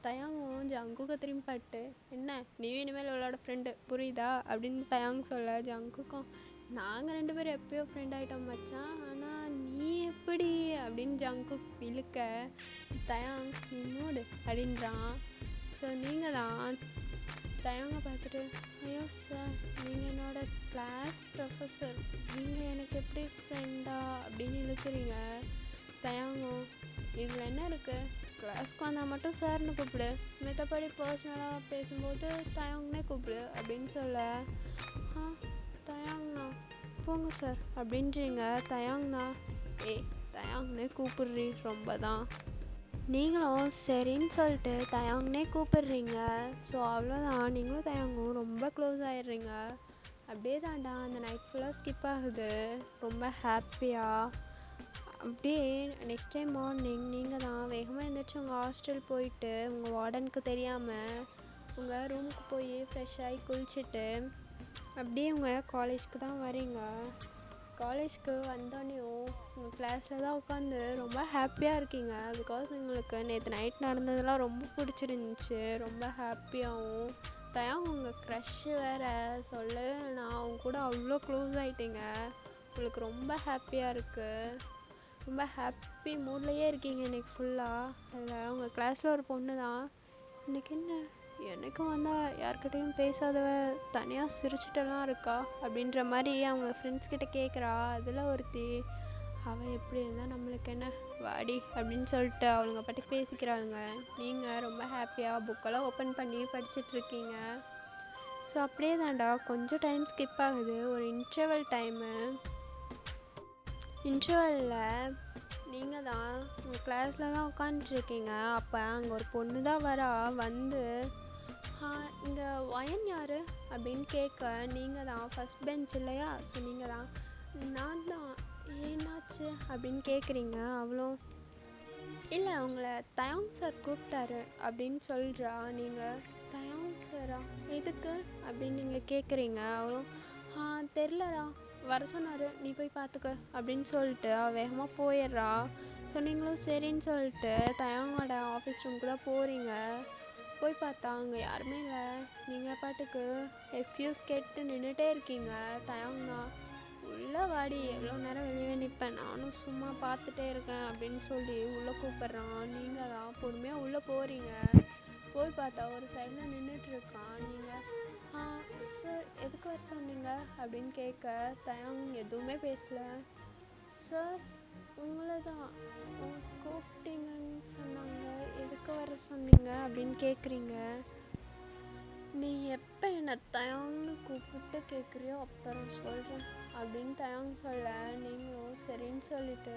தயாங்கும் ஜங்குக்கு திரும்பி பட்டு, என்ன நீயும் இனிமேல் அவளோட ஃப்ரெண்டு புரியுதா அப்படின்னு தயாங் சொல்ல, ஜங்குக்கும் நாங்கள் 2 பேரும் எப்போயோ ஃப்ரெண்ட் ஆகிட்டோம் மச்சான், ஆனால் நீ எப்படி அப்படின்னு ஜங்குக் இழுக்க, தயாங் நீ மூடு அப்படின்றான். ஸோ நீங்கள் தான் தயாங்க பார்த்துட்டு, ஐயோ சார் நீங்கள் என்னோட கிளாஸ் ப்ரொஃபஸர், நீங்கள் எனக்கு எப்படி ஃப்ரெண்டா அப்படின்னு இழுக்கிறீங்க. தயாங்கும், இதில் என்ன இருக்குது, கிளாஸ்க்கு வந்தால் மட்டும் சார்னு கூப்பிடு, மற்றபடி பர்சனலாக பேசும்போது தயாங்னே கூப்பிடு அப்படின்னு சொல்ல, தயாங்ண்ணா போங்க சார் அப்படின்றீங்க. தயாங்ண்ணா, ஏய் தயாங்னே கூப்பிடுறீ ரொம்ப தான், நீங்களும் சரின்னு சொல்லிட்டு தயாங்னே கூப்பிடுறீங்க. ஸோ அவ்வளோதான், நீங்களும் தயாங்கும் ரொம்ப க்ளோஸ் ஆகிடுறீங்க. அப்படியே தாண்டா அந்த நைட் ஃபுல்லாக ஸ்கிப் ஆகுது ரொம்ப ஹாப்பியாக. அப்படியே நெக்ஸ்ட் டே மார்னிங் நீங்கள் தான் வேகமாக எழுந்திரிச்சு உங்கள் ஹாஸ்டல் போயிட்டு உங்கள் வார்டனுக்கு தெரியாமல் உங்கள் ரூமுக்கு போய் ஃப்ரெஷ் ஆகி குளிச்சுட்டு அப்படியே உங்கள் காலேஜ்க்கு தான் வரீங்க. காலேஜ்க்கு வந்தோடனையும் உங்கள் கிளாஸில் தான் உட்காந்து ரொம்ப ஹாப்பியாக இருக்கீங்க. பிகாஸ் உங்களுக்கு நேற்று நைட் நடந்ததெல்லாம் ரொம்ப பிடிச்சிருந்துச்சி, ரொம்ப ஹாப்பியாகவும். தயாங் உங்கள் க்ரஷ்ஷு வேறு சொல்ல, நான் அவங்க கூட அவ்வளோ க்ளோஸ் ஆகிட்டீங்க, உங்களுக்கு ரொம்ப ஹாப்பியாக இருக்குது. ரொம்ப ஹாப்பி மூட்லேயே இருக்கீங்க இன்றைக்கி ஃபுல்லாக. அதில் உங்கள் கிளாஸில் ஒரு பொண்ணு தான் இன்றைக்கி என்ன எனக்கும் வந்தால் யார்கிட்டையும் பேசாதவ தனியாக சிரிச்சிட்டெல்லாம் இருக்கா அப்படின்ற மாதிரி அவங்க ஃப்ரெண்ட்ஸ் கிட்ட கேட்குறா. அதில் ஒருத்தி அவள் எப்படி இருந்தால் நம்மளுக்கு என்ன வாடி அப்படின்னு சொல்லிட்டு அவளுங்க பாட்டுக்கு பேசிக்கிறாளுங்க. நீங்கள் ரொம்ப ஹாப்பியாக புக்கெல்லாம் ஓப்பன் பண்ணி படிச்சிட்ருக்கீங்க. ஸோ அப்படியே தான்டா கொஞ்சம் டைம் ஸ்கிப் ஆகுது. ஒரு இன்டர்வலில் நீங்கள் தான் உங்கள் கிளாஸில் தான் உட்காந்துட்ருக்கீங்க. அப்போ அங்கே ஒரு பொண்ணு தான் வந்து இங்கே வயன் யார் அப்படின்னு கேட்க, நீங்கள் தான் ஃபஸ்ட் பெஞ்ச் இல்லையா, ஸோ நீங்கள் தான் நான் தான் ஏன்னாச்சு அப்படின்னு கேட்குறீங்க. அவளும் இல்லை உங்களை தயாங் சார் கூப்பிட்டாரு அப்படின்னு சொல்கிறா. நீங்கள் தயாங் சாரா எதுக்கு அப்படின்னு நீங்கள் கேட்குறீங்க. அவளும் தெரிலடா வர சொன்னார் நீ போய் பார்த்துக்க அப்படின்னு சொல்லிட்டு வேகமாக போயிடுறா. ஸோ நீங்களும் சரின்னு சொல்லிட்டு தயாங்கோட ஆஃபீஸ் ரூமுக்கு தான் போகிறீங்க. போய் பார்த்தா அங்கே யாருமே இல்லை. நீங்கள் பாட்டுக்கு எக்ஸ்கியூஸ் கேட்டு நின்றுட்டே இருக்கீங்க. தயாங்கா உள்ளே வாடி, எவ்வளோ நேரம் வெளியே நிற்பேன், நானும் சும்மா பார்த்துட்டே இருக்கேன் அப்படின்னு சொல்லி உள்ளே கூப்பிட்றான். நீங்கள் தான் பொறுமையாக உள்ளே போகிறீங்க. போய் பார்த்தா ஒரு சைடில் நின்றுட்டுருக்கான். நீங்கள் சார் எதுக்கு வர சொன்னீங்க அப்படின்னு கேட்க, தயாங் எதுவுமே பேசல. சார் உங்களை தான் கூப்பிட்டீங்கன்னு சொன்னாங்க, எதுக்கு வர சொன்னீங்க அப்படின்னு கேட்குறீங்க. நீ எப்போ என்னை தயாங்னு கூப்பிட்டு கேட்குறியோ அப்புறம் சொல்கிறேன் அப்படின்னு தயாங் சொல்ல, நீங்களும் சரின்னு சொல்லிட்டு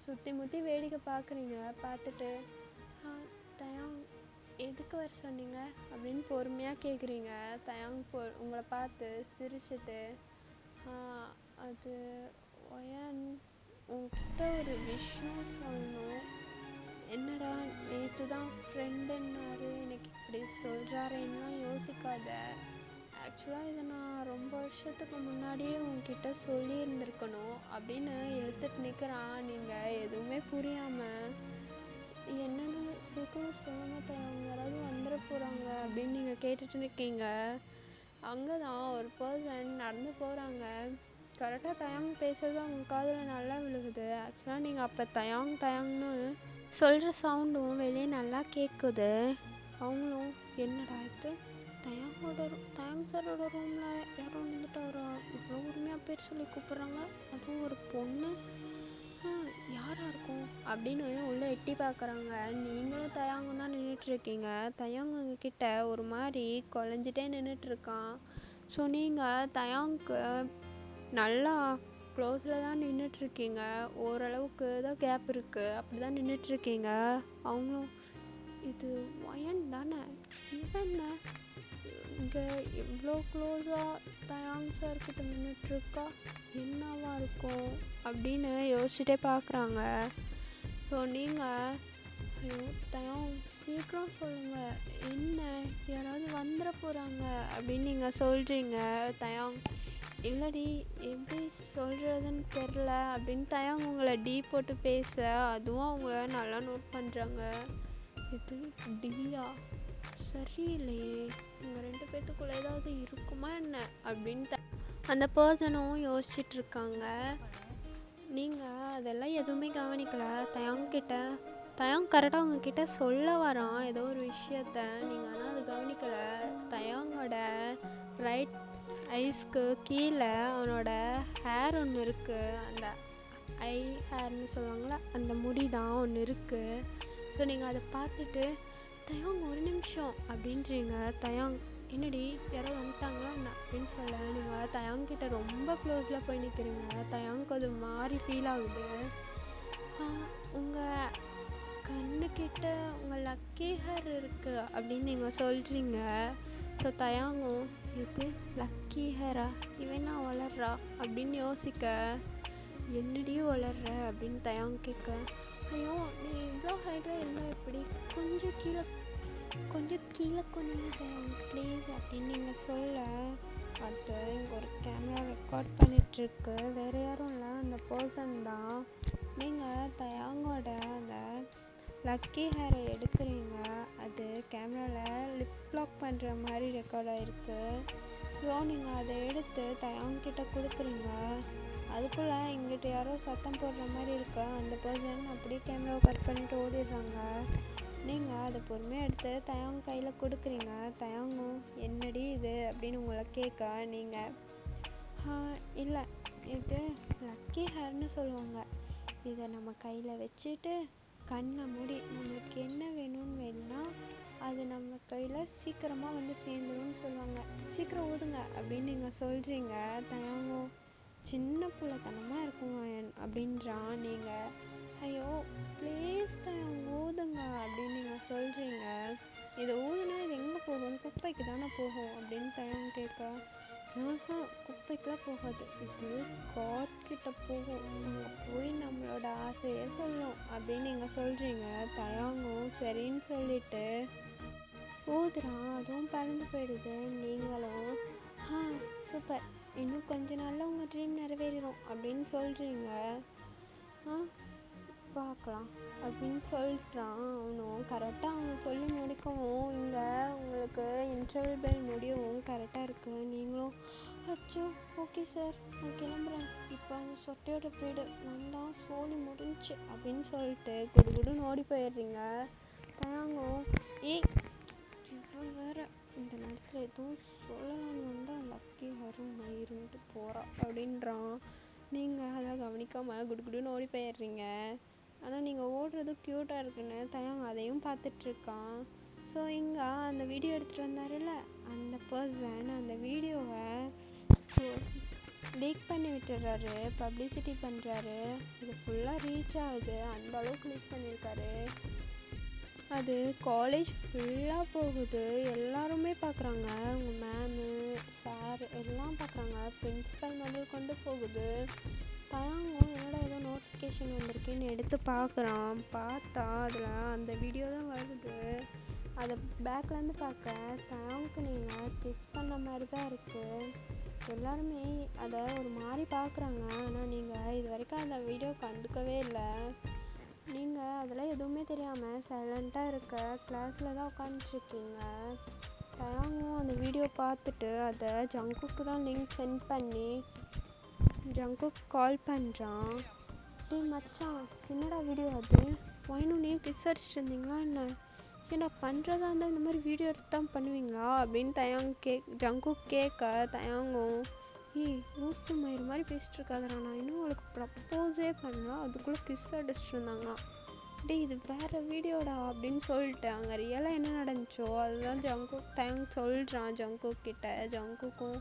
சுற்றி முற்றி வேடிக்கை பார்க்குறீங்க. பார்த்துட்டு தயாங் எதுக்கு வர சொன்னீங்க அப்படின்னு பொறுமையாக கேட்குறீங்க. தயாங் உங்களை பார்த்து சிரிச்சிட்டு அது ஒயன் உங்ககிட்ட ஒரு விஷயம் சொல்லணும். என்னடா நேற்று தான் ஃப்ரெண்டுன்னாரு, எனக்கு இப்படி சொல்கிறாரேன்னுலாம் யோசிக்காத. ஆக்சுவலாக இதை நான் ரொம்ப வருஷத்துக்கு முன்னாடியே உங்ககிட்ட சொல்லியிருந்துருக்கணும் அப்படின்னு இழுத்துட்டு நிற்கிறான். நீங்கள் எதுவுமே புரியாமல் என்னென்னு சீக்கிரம் சொல்லுங்க தயாங்க, யாராவது வந்துட போகிறாங்க அப்படின்னு நீங்கள் கேட்டுட்டு இருக்கீங்க. அங்கே தான் ஒரு பர்சன் நடந்து போகிறாங்க. கரெக்டாக தயாங் பேசுறது அவங்க காதில் நல்லா விழுகுது. ஆக்சுவலாக நீங்கள் அப்போ தயாங்னு சொல்கிற சவுண்டும் வெளியே நல்லா கேட்குது. அவங்களும் என்னடா இது தயாங் சாரோட ரூமில் யாரோ வந்துட்டு அவரை இவ்வளோ உரிமையாக பேர் சொல்லி கூப்பிட்றாங்க, அதுவும் ஒரு பொண்ணு, யாராக இருக்கும் அப்படின்னு உள்ளே எட்டி பார்க்குறாங்க. நீங்களும் தயாங்கும் தான் நின்றுட்டுருக்கீங்க. தயாங் உங்ககிட்ட ஒரு மாதிரி குழஞ்சிட்டே நின்றுட்டுருக்கான். ஸோ நீங்கள் தயாங்க்கு நல்லா க்ளோஸில் தான் நின்றுட்டுருக்கீங்க. ஓரளவுக்கு தான் கேப் இருக்குது, அப்படி தான் நின்றுட்டுருக்கீங்க. அவங்களும் இது வயன் தானே, இவன் இங்கே எவ்வளோ க்ளோஸாக தயாங் சார்கிட்ட நின்றுட்டுருக்கா, என்னவா இருக்கும் அப்படின்னு யோசிச்சுட்டே பார்க்குறாங்க. ஸோ நீங்கள் ஐயோ தயாங் சீக்கிரம் சொல்லுங்கள், என்ன யாராவது வந்துட போகிறாங்க அப்படின்னு நீங்கள் சொல்கிறீங்க. தயாங் இல்லடி எப்படி சொல்கிறதுன்னு தெரில அப்படின்னு தயாங் உங்களை டீ போட்டு பேச, அதுவும் அவங்கள நல்லா நோட் பண்ணுறாங்க. இது டியா சரியில்லையே, உங்கள் 2 பேர்த்துக்குள்ளே ஏதாவது இருக்குமா என்ன அப்படின்னு அந்த பர்சனும் யோசிச்சுட்ருக்காங்க. நீங்கள் அதெல்லாம் எதுவுமே கவனிக்கலை. தயாங் கரெக்டாக உங்ககிட்ட சொல்ல வரான் ஏதோ ஒரு விஷயத்த, நீங்கள் ஆனால் அது கவனிக்கலை. தயாங்கோட ரைட் ஐஸ்க்கு கீழே அவனோட ஹேர் ஒன்று இருக்குது, அந்த ஐ ஹேர்னு சொல்லுவாங்களா, அந்த முடி தான் ஒன்று இருக்குது. ஸோ நீங்கள் அதை பார்த்துட்டு தயாங் ஒரு நிமிஷம் அப்படின்றீங்க. தயாங் என்னடி யாராவது வந்துட்டாங்களா என்ன அப்படின்னு சொல்ல, நீங்கள் தயாங்கிட்ட ரொம்ப க்ளோஸில் போய் நிற்கிறீங்க. தயாங்க்கு அது மாதிரி ஃபீல் ஆகுது. உங்கள் கண்ணுக்கிட்ட உங்கள் லக்கி ஹேர் இருக்குது அப்படின்னு நீங்கள் சொல்கிறீங்க. ஸோ தயாங்கும் இது லக்கி ஹேரா, இவனா வளர்றா அப்படின்னு யோசிக்க, என்னடி வளர்ற அப்படின்னு தயாங் கேட்க, ஐயோ நீ இவ்வளோ ஹைட்டில் இருந்தால் எப்படி, கொஞ்சம் கீழே கொஞ்சம் தயாங் ப்ளீஸ் அப்படின்னு நீங்கள் சொல்ல, அது இங்கே ஒரு கேமரா ரெக்கார்ட் பண்ணிகிட்ருக்கு, வேறு யாரும் இல்லை அந்த பர்சன் தான். நீங்கள் தயாங்கோட அந்த லக்கி ஹேரை எடுக்கிறீங்க. அது கேமராவில் லிப் லாக் பண்ணுற மாதிரி ரெக்கார்ட் ஆகிருக்கு. ஸோ நீங்கள் அதை எடுத்து தயாங்கிட்ட கொடுக்குறீங்க. அதுக்குள்ளே இங்கிட்ட யாரோ சத்தம் போடுற மாதிரி இருக்கா. அந்த பர்சன் அப்படியே கேமராவை கட் பண்ணிட்டு ஓடிடுறாங்க. நீங்கள் அதை பொறுமையாக எடுத்து தயாங் கையில் கொடுக்குறீங்க. தயாங்கும் என்னடி இது அப்படின்னு உங்களை கேட்க நீங்கள் இல்லை இது லக்கி ஹேர்னு சொல்லுவாங்க. இதை நம்ம கையில் வச்சுட்டு கண்ணை மூடி நம்மளுக்கு என்ன வேணும்னா அது நம்ம கையில் சீக்கிரமாக வந்து சேர்ந்துரும்னு சொல்லுவாங்க. சீக்கிரம் ஊதுங்க அப்படின்னு நீங்கள் சொல்கிறீங்க. தயாங்கும் சின்ன பிள்ளைத்தனமாக இருக்குங்க அப்படின்றான். நீங்கள் ஐயோ ப்ளீஸ் தயாங் ஊதுங்க அப்படின்னு நீங்கள் சொல்கிறீங்க. இதை ஊதுனா இது எங்கே போகும்? குப்பைக்கு தானே போகும் அப்படின்னு தயாங் கேட்க குப்பைக்கெலாம் போகாது, இது காட்கிட்ட போகும், அங்கே போய் நம்மளோட ஆசையை சொல்லும் அப்படின்னு நீங்கள் சொல்கிறீங்க. தயாங்கும் சரின்னு சொல்லிட்டு ஊதுறான். அதுவும் பறந்து போயிடுது. நீங்களும் சூப்பர், இன்னும் கொஞ்ச நாளில் உங்கள் ட்ரீம் நிறைவேறிடும் அப்படின்னு சொல்கிறீங்க. பார்க்கலாம் அப்படின்னு சொல்லிட்டான். அவனும் கரெக்டாக அவன் சொல்லி முடிக்கவும் இங்கே உங்களுக்கு இன்டர்வல் பெல் முடியவும் கரெக்டாக இருக்குது. நீங்களும் அச்சோ ஓகே சார் நான் கிளம்புறேன், இப்போ அந்த சொட்டையோட ப்ரீடு வந்தால் சோழி முடிஞ்சு அப்படின்னு சொல்லிட்டு குடுகுடுன்னு ஓடி போயிடுறீங்க. தயாங்கும் இவன் வேற இந்த நேரத்தில் எதுவும் சொல்லலான்னு வந்தால் லக்கி ஹரும் மயிருன்ட்டு போகிறா அப்படின்றான். நீங்கள் அதை கவனிக்காமல் குடுகுடுன்னு ஓடி போயிடுறீங்க. ஆனால் நீங்கள் ஓடுறது க்யூட்டாக இருக்குன்னு தயாங் அதையும் பார்த்துட்ருக்கான். ஸோ இங்கே அந்த வீடியோ எடுத்துகிட்டு வந்தார்ல அந்த பர்சன் அந்த வீடியோவை லீக் பண்ணி விட்டுறாரு, பப்ளிசிட்டி பண்ணுறாரு. இது ஃபுல்லாக ரீச் ஆகுது, அந்த அளவுக்கு லீக் பண்ணியிருக்காரு. அது காலேஜ் ஃபுல்லாக போகுது, எல்லாருமே பார்க்குறாங்க. உங்கள் மேமு சார் எல்லாம் பார்க்குறாங்க, பிரின்ஸிபல் முதல் கொண்டு போகுது. தயாங்கும் என்னோட ஏதோ நோட்டிஃபிகேஷன் வந்திருக்குன்னு எடுத்து பார்க்குறான். பார்த்தா அதில் அந்த வீடியோ தான் வருது. அதை பேக்லேருந்து பார்க்க தயாங்க்கு நீங்கள் கிஸ் பண்ண மாதிரி தான் இருக்குது. எல்லாருமே அதை ஒரு மாதிரி பார்க்குறாங்க. ஆனால் நீங்கள் இது வரைக்கும் அந்த வீடியோ கண்டுக்கவே இல்லை. நீங்கள் அதெல்லாம் எதுவுமே தெரியாமல் சைலண்ட்டாக இருக்க கிளாஸில் தான் உட்காந்துட்ருக்கீங்க. தயாங்கும் அந்த வீடியோ பார்த்துட்டு அதை ஜங்குக்கு தான் லிங்க் சென்ட் பண்ணி ஜங்குக்கு கால் பண்ணுறான். மச்சான் என்னடா வீடியோ அது, வாயினும் நீ கிஸ் அடிச்சிட்டு இருந்தீங்களா என்ன, ஏன்னா பண்ணுறதா இருந்தால் இந்த மாதிரி வீடியோ எடுத்து தான் பண்ணுவீங்களா அப்படின்னு ஜங்குக்கு கேட்க தயாங்கும் லூசு மயிறு மாதிரி பேசிட்டு இருக்காதடா, நான் இன்னும் அவளுக்கு ப்ரப்போஸே பண்ணலாம் அதுக்குள்ளே கிஸ் அடிச்சிட்டு இருந்தாங்களாம். இது வேறு வீடியோடா அப்படின்னு சொல்லிட்டு அங்கே ரியலாக என்ன நடந்துச்சோ அதுதான் தயாங் சொல்கிறான் ஜங்குக் கிட்ட. ஜங்குக்கும்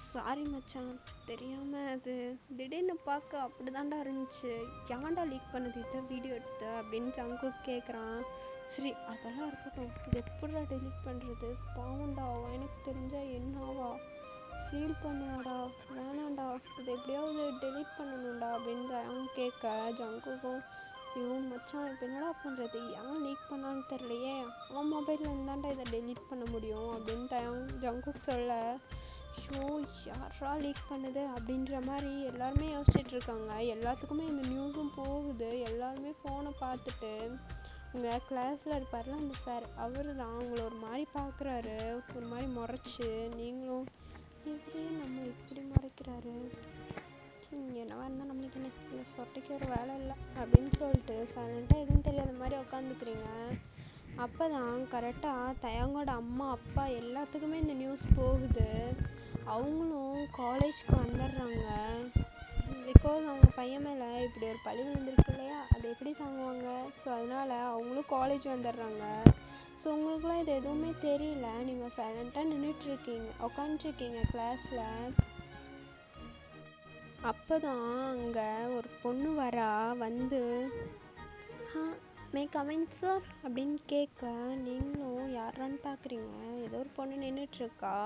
சாரி மச்சான் தெரியாமல் அது திடீர்னு பார்க்க அப்படி தாண்டா இருந்துச்சு, ஏன்டா லீக் பண்ணது இதை வீடியோ எடுத்து அப்படின்னு ஜங்குக் கேட்குறான். சரி அதெல்லாம் இருக்கட்டும், இது எப்படிடா டெலீட் பண்ணுறது, பாவண்டா எனக்கு தெரிஞ்சால் என்னாவா ஃபீல் பண்ணுவாடா, வேணாண்டா இது எப்படியாவது டெலீட் பண்ணணும்டா அப்படின்னு தயாங் கேட்க ஜங்குக்கும் இவன் மச்சான் இப்போ என்னடா பண்ணுறது, ஏன் லீக் பண்ணான்னு தெரியலையே, அவன் மொபைலில் இருந்தாண்டா இதை டெலீட் பண்ண முடியும் அப்படின்னு ஜங்குக் சொல்ல யாரா லீக் பண்ணுது அப்படின்ற மாதிரி எல்லாருமே யோசிச்சுட்ருக்காங்க. எல்லாத்துக்குமே இந்த நியூஸும் போகுது. எல்லாருமே ஃபோனை பார்த்துட்டு உங்கள் கிளாஸில் இருப்பார்ல அந்த சார் அவர் தான் அவங்கள ஒரு மாதிரி பார்க்குறாரு, ஒரு மாதிரி முறைச்சி. நீங்களும் இப்படியே நம்ம இப்படி முறைக்கிறாரு, என்னவா இருந்தால் நம்மளுக்கு என்ன, இந்த சொட்டைக்கு ஒரு வேலை இல்லை அப்படின்னு சொல்லிட்டு சைலண்ட்டாக எதுவும் தெரியாத மாதிரி உட்காந்துக்கிறீங்க. அப்போ தான் கரெக்டாக தயாங்கோட அம்மா அப்பா எல்லாத்துக்குமே இந்த நியூஸ் போகுது. அவங்களும் காலேஜ்க்கு வந்துடுறாங்க. பிகாஸ் அவங்க பையன் மேலே இப்படி ஒரு பழி விழுந்திருக்கு இல்லையா, அதை எப்படி தாங்குவாங்க. ஸோ அதனால் அவங்களும் காலேஜ் வந்துடுறாங்க. ஸோ உங்களுக்குலாம் இது எதுவுமே தெரியல, நீங்கள் சைலண்ட்டாக உட்காந்துட்ருக்கீங்க கிளாஸில். அப்போ தான் அங்கே ஒரு பொண்ணு வந்து மே கமிங் சார் அப்படின்னு கேட்க நீங்களும் யாரான்னு பார்க்குறீங்க. ஏதோ ஒரு பொண்ணு நின்றுட்டுருக்கா.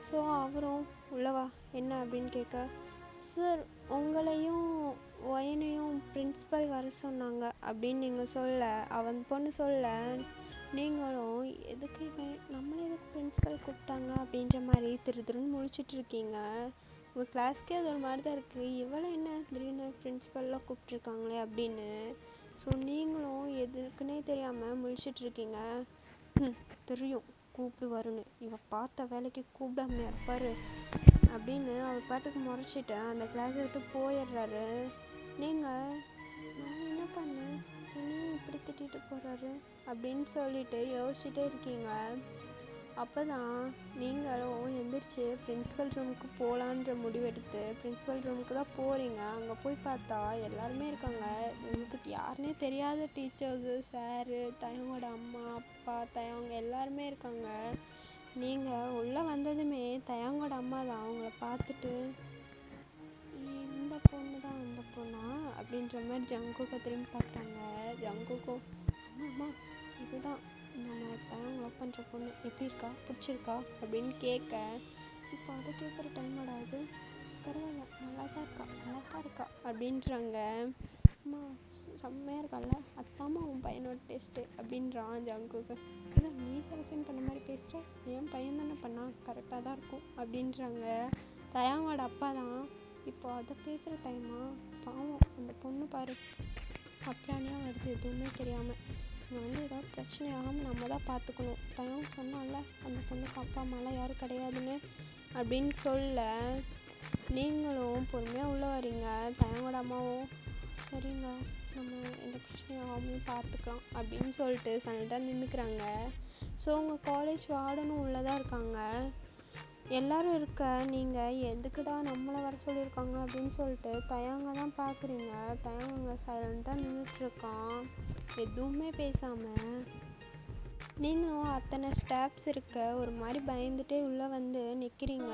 ஸோ அவரும் உள்ளவா என்ன அப்படின்னு கேட்க சார் உங்களையும் ஒயனையும் பிரின்ஸிபல் வர சொன்னாங்க அப்படின்னு நீங்கள் சொல்ல அவன் பொண்ணு சொல்ல நீங்களும் எதுக்கு நம்மளே எதுக்கு பிரின்ஸிபல் கூப்பிட்டாங்க அப்படின்ற மாதிரி திருன்னு முழிச்சிட்ருக்கீங்க. உங்கள் கிளாஸ்க்கே அது ஒரு மாதிரி தான் இருக்குது, இவளை என்ன திடீர்னு பிரின்ஸிபல்லாம் கூப்பிட்ருக்காங்களே அப்படின்னு. ஸோ நீங்களும் எதுக்குன்னே தெரியாமல் முழிச்சிட்ருக்கீங்க. தெரியும் கூப்பிட்டு வருன்னு, இவள் பார்த்த வேலைக்கு கூப்பிடாமையா இருப்பார் அப்படின்னு அவர் பாட்டுக்கு முறைச்சிட்டு அந்த கிளாஸை விட்டு போயிடுறாரு. நீங்கள் நான் என்ன பண்ணேன், என்னையும் இப்படி திட்டிட்டு போகிறாரு அப்படின்னு சொல்லிட்டு யோசிச்சுட்டே இருக்கீங்க. அப்போ தான் நீங்களும் எந்திரிச்சு பிரின்ஸிபல் ரூமுக்கு போகலான்ற முடிவெடுத்து பிரின்ஸிபல் ரூமுக்கு தான் போகிறீங்க. அங்கே போய் பார்த்தா எல்லாருமே இருக்காங்க. உங்களுக்கு யாருன்னே தெரியாத டீச்சர்ஸு, சாரு, தயங்கோட அம்மா, அப்பா, தயங்க எல்லாருமே இருக்காங்க. நீங்கள் உள்ளே வந்ததுமே தயங்கோட அம்மா தான் அவங்கள பார்த்துட்டு, இந்த பொண்ணு தான் அந்த பொண்ணா அப்படின்ற மாதிரி ஜங்குக்கை திரும்பி பார்க்குறாங்க. ஜங்குக்கும் அம்மா இதுதான் நம்ம தயங்க லவ் பண்ணுற பொண்ணு, எப்படி இருக்கா, பிடிச்சிருக்கா அப்படின்னு கேட்க, இப்போ அதை கேட்குற டைமோட அது பரவாயில்ல நல்லா தான் இருக்கா, அழகாக இருக்கா அப்படின்றாங்க. அம்மா செம்மையாக இருக்கால, அத்தாம்மா உன் பையனோட டேஸ்ட்டு அப்படின்றான் ஜங்குக்கு. இதான் நீ செலக்ஷன் பண்ண மாதிரி பேசுகிற, என் பையன் தானே பண்ணா, கரெக்டாக தான் இருக்கும் அப்படின்றாங்க. தயாங்கோட அப்பா தான், இப்போ அதை பேசுகிற டைமா, பாவம் அந்த பொண்ணு பாரு அப்புறானியாக வருது எதுவுமே தெரியாமல். இங்கே ஏதாவது பிரச்சனை ஆகாமல் நம்ம தான் பார்த்துக்கணும். தயவு சொன்னால அந்த பொண்ணுக்கு அப்பா அம்மாலாம் யாரும் கிடையாதுன்னு அப்படின்னு சொல்ல, நீங்களும் பொறுமையாக உள்ளே வரீங்க. தயங்கோட அம்மாவும் சரிங்க நம்ம எந்த பிரச்சனையும் ஆகாமல் பார்த்துக்கலாம் அப்படின்னு சொல்லிட்டு சைலண்டாக நின்றுக்கிறாங்க. ஸோ உங்கள் காலேஜ் வார்டனும் உள்ளே தான் இருக்காங்க. எல்லோரும் இருக்க நீங்கள் எதுக்குடா நம்மளை வர சொல்லியிருக்காங்க அப்படின்னு சொல்லிட்டு தயங்க தான் பார்க்குறீங்க. தயங்க சைலண்ட்டாக நின்றுட்டுருக்கான் எதுவுமே பேசாமல். நீங்களும் அத்தனை ஸ்டாஃப்ஸ் இருக்க ஒரு மாதிரி பயந்துட்டே உள்ளே வந்து நிற்கிறீங்க.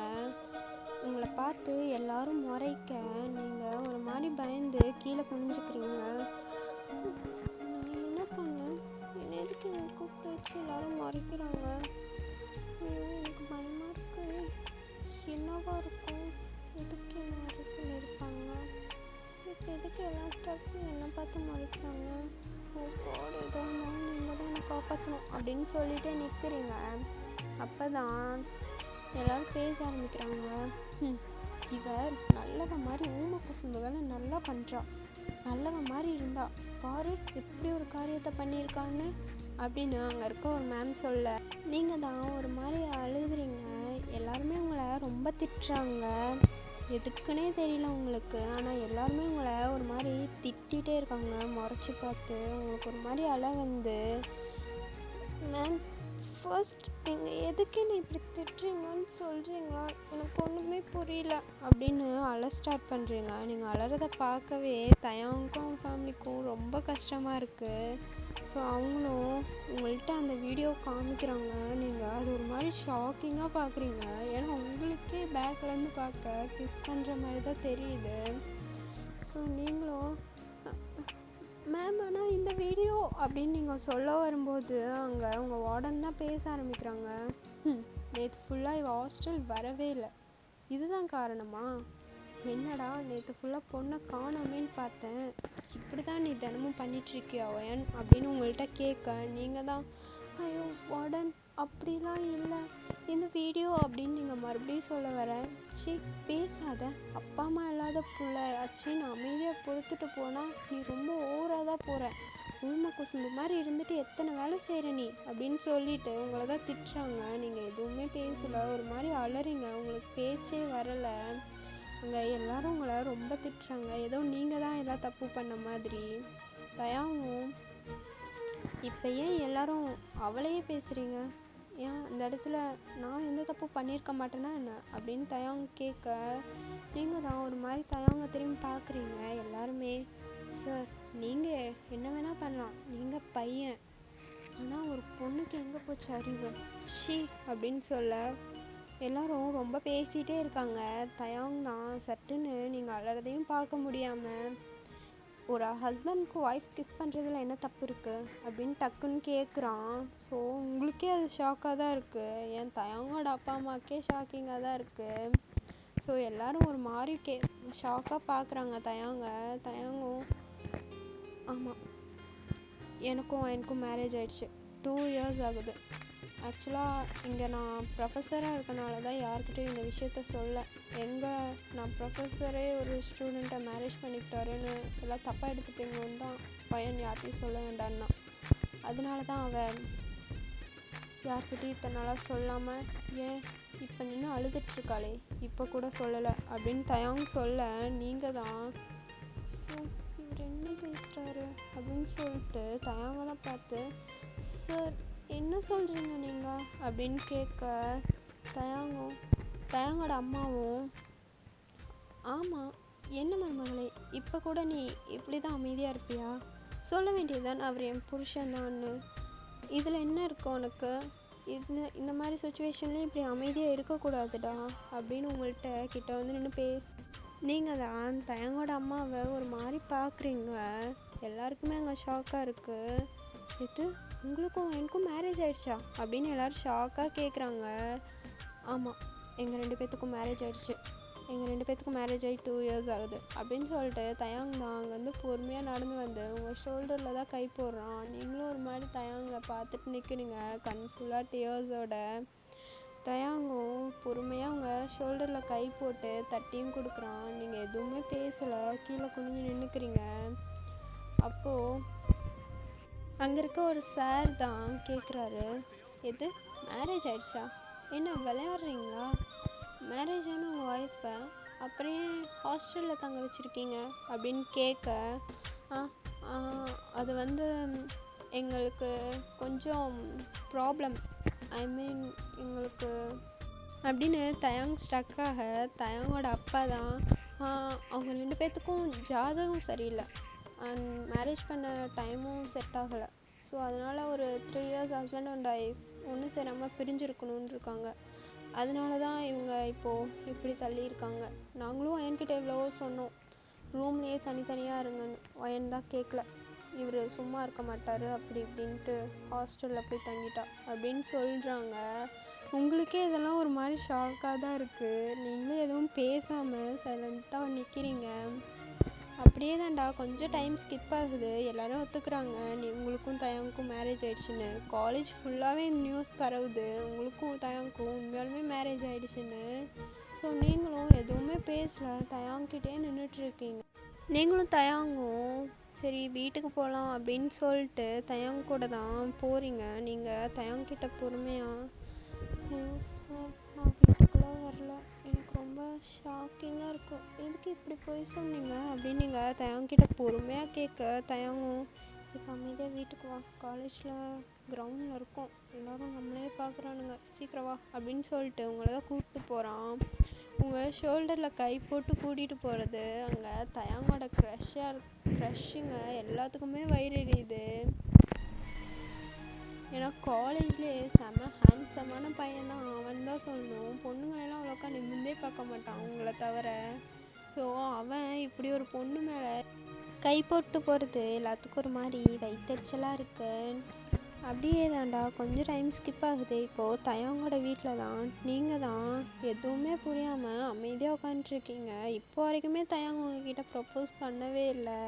உங்களை பார்த்து எல்லாரும் முறைக்க நீங்கள் ஒரு மாதிரி பயந்து கீழே குனிஞ்சுக்கிறீங்க. நான் என்ன பண்ணேன், என்ன எதுக்கு எனக்கு கூப்பிட்டு வச்சு எல்லாரும் முறைக்கிறாங்க, எனக்கு பயமாக இருக்கு. என்னவா இருக்கும், எதுக்கு என்ன வர சொல்லியிருப்பாங்க, இப்போ எதுக்கு எல்லா ஸ்டாஃப்ஸும் என்னை பார்த்து முறைக்கிறாங்க, ஓ காட் ஏதோ இருந்தாலும் நீங்கள் தான் என்னை காப்பாற்றணும் அப்படின்னு சொல்லிட்டு நிற்கிறீங்க. அப்போ தான் எல்லோரும் பேச ஆரம்பிக்கிறாங்க. இவர் நல்லவ மாதிரி ஊமை குசும்பு வேலை நல்லா பண்ணுறா, நல்லவ மாதிரி இருந்தா பாரு எப்படி ஒரு காரியத்தை பண்ணியிருக்கான்னு அப்படின்னு அங்கே இருக்க ஒரு மேம் சொல்ல, நீங்கள் தான் ஒரு மாதிரி அழுகுறீங்க. எல்லாருமே உங்களை ரொம்ப திட்டுறாங்க, எதுக்குன்னே தெரியல உங்களுக்கு. ஆனால் எல்லாருமே உங்களை ஒரு மாதிரி திட்டிகிட்டே இருக்காங்க முறைச்சி பார்த்து. உங்களுக்கு ஒரு மாதிரி அழ வந்து, மேம் ஃபர்ஸ்ட் நீங்கள் எதுக்கு என்னை இப்படி திட்டுறீங்கன்னு சொல்கிறீங்களா, எனக்கு ஒன்றுமே புரியல அப்படின்னு அழ ஸ்டார்ட் பண்ணுறீங்க. நீங்கள் அழறதை பார்க்கவே தயாவுக்கும் ஃபேமிலிக்கும் ரொம்ப கஷ்டமாக இருக்குது. ஸோ அவங்களும் உங்கள்கிட்ட அந்த வீடியோ காமிக்கிறாங்க. நீங்கள் அது ஒரு மாதிரி ஷாக்கிங்காக பார்க்குறீங்க. ஏன்னா உங்களுக்கே பேக்லேருந்து பார்க்க கிஸ் பண்ணுற மாதிரி தான் தெரியுது. ஸோ நீங்களும் மேம் ஆனால் இந்த வீடியோ அப்படின்னு நீங்கள் சொல்ல வரும்போது அங்கே உங்கள் வார்டன் தான் பேச ஆரம்பிக்கிறாங்க. நேற்று ஃபுல்லாக இவள் ஹாஸ்டல் வரவே இல்லை, இதுதான் காரணமா, என்னடா நேற்று ஃபுல்லாக பொண்ணை காணாமேன்னு பார்த்தேன், இப்படி தான் நீ தினமும் பண்ணிகிட்ருக்கியா ஒயன் அப்படின்னு உங்கள்கிட்ட கேட்க, நீங்கள் தான் ஐயோ வார்டன் அப்படிலாம் இல்லை இந்த வீடியோ அப்படின்னு நீங்கள் மறுபடியும் சொல்ல வர, சி பேசாத, அப்பா அம்மா இல்லாத பிள்ளை அச்சின்னு அமைதியாக பொறுத்துட்டு போனால் நீ ரொம்ப ஓவராக தான் போகிற, ஊமை குசும்பு மாதிரி இருந்துட்டு எத்தனை வேலை செய்கிற நீ அப்படின்னு சொல்லிட்டு உங்களை தான் திட்டுறாங்க. நீங்கள் எதுவுமே பேசலை, ஒரு மாதிரி அலறீங்க, உங்களுக்கு பேச்சே வரலை. அங்கே எல்லாரும் உங்களை ரொம்ப திட்டுறாங்க, ஏதோ நீங்கள் தான் எல்லாம் தப்பு பண்ண மாதிரி. தயாவும் இப்போ ஏன் எல்லாரும் அவளையே பேசுகிறீங்க, ஏன் இந்த இடத்துல நான் எந்த தப்பு பண்ணியிருக்க மாட்டேன்னா என்ன அப்படின்னு தயாங்க கேட்க, நீங்கள் தான் ஒரு மாதிரி தயாங்க திரும்பி பார்க்குறீங்க. எல்லாருமே சார் நீங்கள் என்ன வேணால் பண்ணலாம், நீங்கள் பையன், ஆனால் ஒரு பொண்ணுக்கு எங்கே போச்சு அறிவு, ஷி அப்படின்னு சொல்ல எல்லாரும் ரொம்ப பேசிகிட்டே இருக்காங்க. தயாங் தான் சட்டுன்னு நீங்கள் அலறதையும் பார்க்க முடியாமல், ஒரு ஹஸ்பண்ட்க்கு ஒய்ஃப் கிஸ் பண்ணுறதுல என்ன தப்பு இருக்குது அப்படின்னு டக்குன்னு கேட்குறான். ஸோ உங்களுக்கே அது ஷாக்காக தான் இருக்குது, என் தயாங்கோட அப்பா அம்மாக்கே ஷாக்கிங்காக தான் இருக்குது. ஸோ எல்லோரும் ஒரு மாதிரி ஷாக்காக பார்க்குறாங்க தயாங்கும் ஆமாம் எனக்கும் மேரேஜ் ஆயிடுச்சு, 2 years ஆகுது. ஆக்சுவலாக இங்கே நான் ப்ரொஃபஸராக இருக்கனால தான் யார்கிட்டையும் இந்த விஷயத்த சொல்ல, நான் ப்ரொஃபஸரே ஒரு ஸ்டூடெண்ட்டை மேரேஜ் பண்ணிக்கிட்டாருன்னு எல்லாம் தப்பாக எடுத்துப்பீங்கன்னு தான் பையன் யார்கிட்டையும் சொல்ல வேண்டான்னா, அதனால தான் அவன் யார்கிட்டையும் இத்தனை நாளாக சொல்லாமல் ஏன் இப்போ நின்று அழுதுட்ருக்காளே இப்போ கூட சொல்லலை அப்படின்னு தயாங் சொல்ல நீங்கள் தான் இவர் என்ன பேசுகிறாரு அப்படின்னு சொல்லிட்டு தயாங்க தான் பார்த்து சார் என்ன சொல்கிறீங்க நீங்கள் அப்படின்னு கேட்க தயாங்கோட அம்மாவும் ஆமாம் என்ன மருமகளே இப்போ கூட நீ இப்படி தான் அமைதியாக இருப்பியா? சொல்ல வேண்டியதுதான் அவர் என் புருஷன்தான்னு. இதில் என்ன இருக்கு உனக்கு? இந்த மாதிரி சுச்சுவேஷன்லேயும் இப்படி அமைதியாக இருக்கக்கூடாதுடா அப்படின்னு உங்கள்கிட்ட கிட்ட வந்து நின்று நீங்கள் தான் தயங்கோட அம்மாவை ஒரு மாதிரி பார்க்குறீங்க. எல்லாருக்குமே அங்கே ஷாக்காக இருக்குது. இது உங்களுக்கும் எனக்கும் மேரேஜ் ஆயிடுச்சா அப்படின்னு எல்லோரும் ஷாக்காக கேட்குறாங்க. ஆமாம், எங்கள் 2 பேர்த்துக்கும் மேரேஜ் ஆகிடுச்சு. எங்கள் 2 பேர்த்துக்கும் மேரேஜ் ஆகி 2 இயர்ஸ் ஆகுது அப்படின்னு சொல்லிட்டு தயாங் தான் அங்கே வந்து பொறுமையாக நடந்து வந்து உங்கள் ஷோல்டரில் தான் கை போடுறான். நீங்களும் ஒரு மாதிரி தயாங்க பார்த்துட்டு நிற்கிறீங்க கண் ஃபுல்லாக டியர்ஸோட. தயாங்கும் பொறுமையாக அவங்க ஷோல்டரில் கை போட்டு தட்டியும் கொடுக்குறான். நீங்கள் எதுவுமே பேசலை, கீழே குனிஞ்சு நின்றுக்கிறீங்க. அப்போது அங்கே இருக்க ஒரு சார் தான் கேட்குறாரு, எது மேரேஜ் ஆயிடுச்சா? என்ன விளையாடுறீங்களா? மேரேஜ் ஆன உங்கள் ஒய்ஃபை அப்படியே ஹாஸ்டலில் தங்க வச்சுருக்கீங்க அப்படின்னு கேட்க, அது வந்து எங்களுக்கு கொஞ்சம் ப்ராப்ளம், எங்களுக்கு அப்படின்னு தயாங் ஸ்டக்காக தயாங்கோட அப்பா தான் அவங்க 2 பேர்த்துக்கும் ஜாதகம் சரியில்லை அண்ட் மேரேஜ் பண்ண டைமும் செட் ஆகலை. ஸோ அதனால் ஒரு 3 இயர்ஸ் ஹஸ்பண்ட் அண்ட் ஒய்ஃப் ஒன்றும் சேராமல் பிரிஞ்சிருக்கணும்னு இருக்காங்க. அதனால தான் இவங்க இப்போது இப்படி தள்ளியிருக்காங்க. நாங்களும் அயன்கிட்ட எவ்வளவோ சொன்னோம், ரூம்லேயே தனித்தனியாக இருங்கன்னு. அயன் தான் கேட்கல. இவர் சும்மா இருக்க மாட்டார் அப்படி இப்படின்ட்டு ஹாஸ்டலில் போய் தங்கிட்டா அப்படின்னு சொல்கிறாங்க. உங்களுக்கே இதெல்லாம் ஒரு மாதிரி ஷாக்காக தான் இருக்குது. நீங்களும் எதுவும் பேசாமல் சைலண்ட்டாக நிற்கிறீங்க. அப்படியே தான்டா கொஞ்சம் டைம் ஸ்கிப் ஆகுது. எல்லோரும் ஒத்துக்கிறாங்க உங்களுக்கும் தயாங்க்கும் மேரேஜ் ஆகிடுச்சின்னு. காலேஜ் ஃபுல்லாகவே நியூஸ் பரவுது உங்களுக்கும் தயாங்க்கும் உண்மையாலுமே மேரேஜ் ஆகிடுச்சின்னு. ஸோ நீங்களும் எதுவுமே பேசலை, தயாங்கிட்டே நின்றுட்டுருக்கீங்க. நீங்களும் தயாங்கும் சரி வீட்டுக்கு போகலாம் அப்படின்னு சொல்லிட்டு தயாங் கூட தான் போகிறீங்க. நீங்கள் தயாங்கிட்ட பொறுமையாக, சார் நான் வீட்டுக்குலாம் வரல, எனக்கு ரொம்ப ஷாக்கிங்காக இருக்கும், எதுக்கு இப்படி போய் சொன்னீங்க அப்படின்னு நீங்கள் தயாங்கிட்ட பொறுமையாக கேட்க, தயாங்கும் இப்போ அமைதியாக வீட்டுக்கு வா, காலேஜில் கிரவுண்டில் இருக்கோம், எல்லோரும் நம்மளே பார்க்குறானுங்க, சீக்கிரம் வா அப்படின்னு சொல்லிட்டு உங்களை தான் கூப்பிட்டு போகிறான். உங்கள் ஷோல்டரில் கை போட்டு கூட்டிகிட்டு போகிறது அங்கே தயாங்கோட க்ரஷ்ஷுங்க எல்லாத்துக்குமே வயிறு எரியுது. ஏன்னா காலேஜ்லேயே செம ஹேண்ட்ஸமான பையனா அவன் தான் சொல்லணும். பொண்ணுங்களெல்லாம் அவ்வளோக்கா நிமிர்ந்தே பார்க்க மாட்டான் உங்களை தவிர. ஸோ அவன் இப்படி ஒரு பொண்ணு மேலே கை போட்டு போகிறது எல்லாத்துக்கும் ஒரு மாதிரி வயிற்றெரிச்சலாக இருக்கு. அப்படியே தான்டா கொஞ்சம் டைம் ஸ்கிப் ஆகுது. இப்போது தயாங்கோட வீட்டில் தான் நீங்கள் தான் எதுவுமே புரியாமல் அமைதியாக உட்காந்துருக்கீங்க. இப்போ வரைக்குமே தயாங்க உங்ககிட்ட ப்ரப்போஸ் பண்ணவே இல்லை.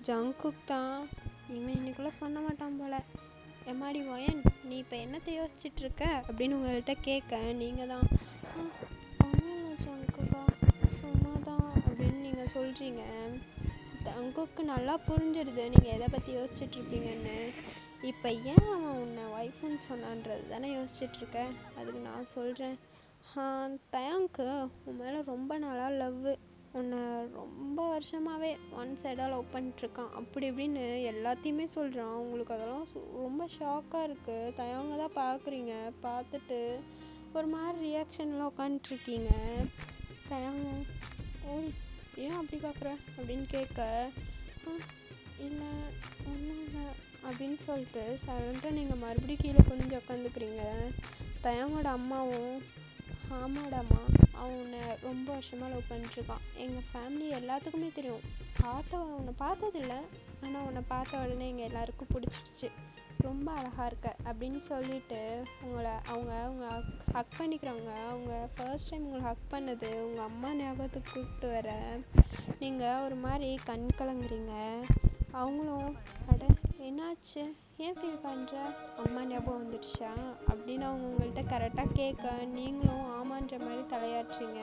ஜங்குக் தான் இவன் இன்னைக்குள்ளே பண்ண மாட்டான் போல். எம்மாடி வயன் நீ இப்போ என்னத்தை யோசிச்சுட்ருக்க அப்படின்னு உங்கள்கிட்ட கேட்க, நீங்கள் தான் ஒன்றும் இல்லை ஜங்குக்கா சும்மா தான் அப்படின்னு நீங்கள் சொல்கிறீங்க. ஜங்குக்கு நல்லா புரிஞ்சிடுது நீங்கள் எதை பற்றி யோசிச்சுட்ருப்பீங்கன்னு. இப்போ ஏன் அவன் உன்னை ஒய்ஃப்னு சொன்னான்றது தானே யோசிச்சுட்ருக்க. அதுக்கு நான் சொல்கிறேன், தயாங்க்கு உன் மேலே ரொம்ப நாளாக லவ்வு, உன்னை ரொம்ப வருஷமாகவே ஒன் சைடாக லவ் பண்ணிட்டுருக்கான் அப்படி இப்படின்னு எல்லாத்தையுமே சொல்கிறான். உங்களுக்கு அதெல்லாம் ரொம்ப ஷாக்காக இருக்குது. தயாங்க தான் பார்க்குறீங்க. பார்த்துட்டு ஒரு மாதிரி ரியாக்ஷன்லாம் உட்காந்துட்ருக்கீங்க. தயாங்க ஓய் ஏன் அப்படி பார்க்குற அப்படின்னு கேட்க, இல்லை ஒன்றும் இல்லை அப்படின்னு சொல்லிட்டு சைலண்ட்டாக நீங்கள் மறுபடியும் கீழே குனிஞ்சு உட்காந்துக்கிறீங்க. தயாங்கோட அம்மாவும் ஆமாடாம்மா அவன் உன்னை ரொம்ப வருஷமாக லவ் பண்ணிட்டுருக்கான், எங்கள் ஃபேமிலி எல்லாத்துக்குமே தெரியும், உன்னை பார்த்ததில்ல ஆனால் உன்னை பார்த்த உடனே எங்கள் எல்லாருக்கும் பிடிச்சிடுச்சு, ரொம்ப அழகாக இருக்க அப்படின்னு சொல்லிட்டு அவங்க ஹக் பண்ணிக்கிறாங்க. அவங்க ஃபர்ஸ்ட் டைம் உங்களை ஹக் பண்ணது உங்கள் அம்மா ஞாபகத்துக்கு கூப்பிட்டு வர நீங்கள் ஒரு மாதிரி கண் கலங்குறீங்க. அவங்களும் அட என்னாச்சு ஏன் ஃபீல் பண்ணுற, அம்மா ஞாபகம் வந்துடுச்சா அப்படின்னு அவங்க உங்கள்கிட்ட கரெக்டாக கேட்க, நீங்களும் ஆமான்ற மாதிரி தலையாட்டுறீங்க.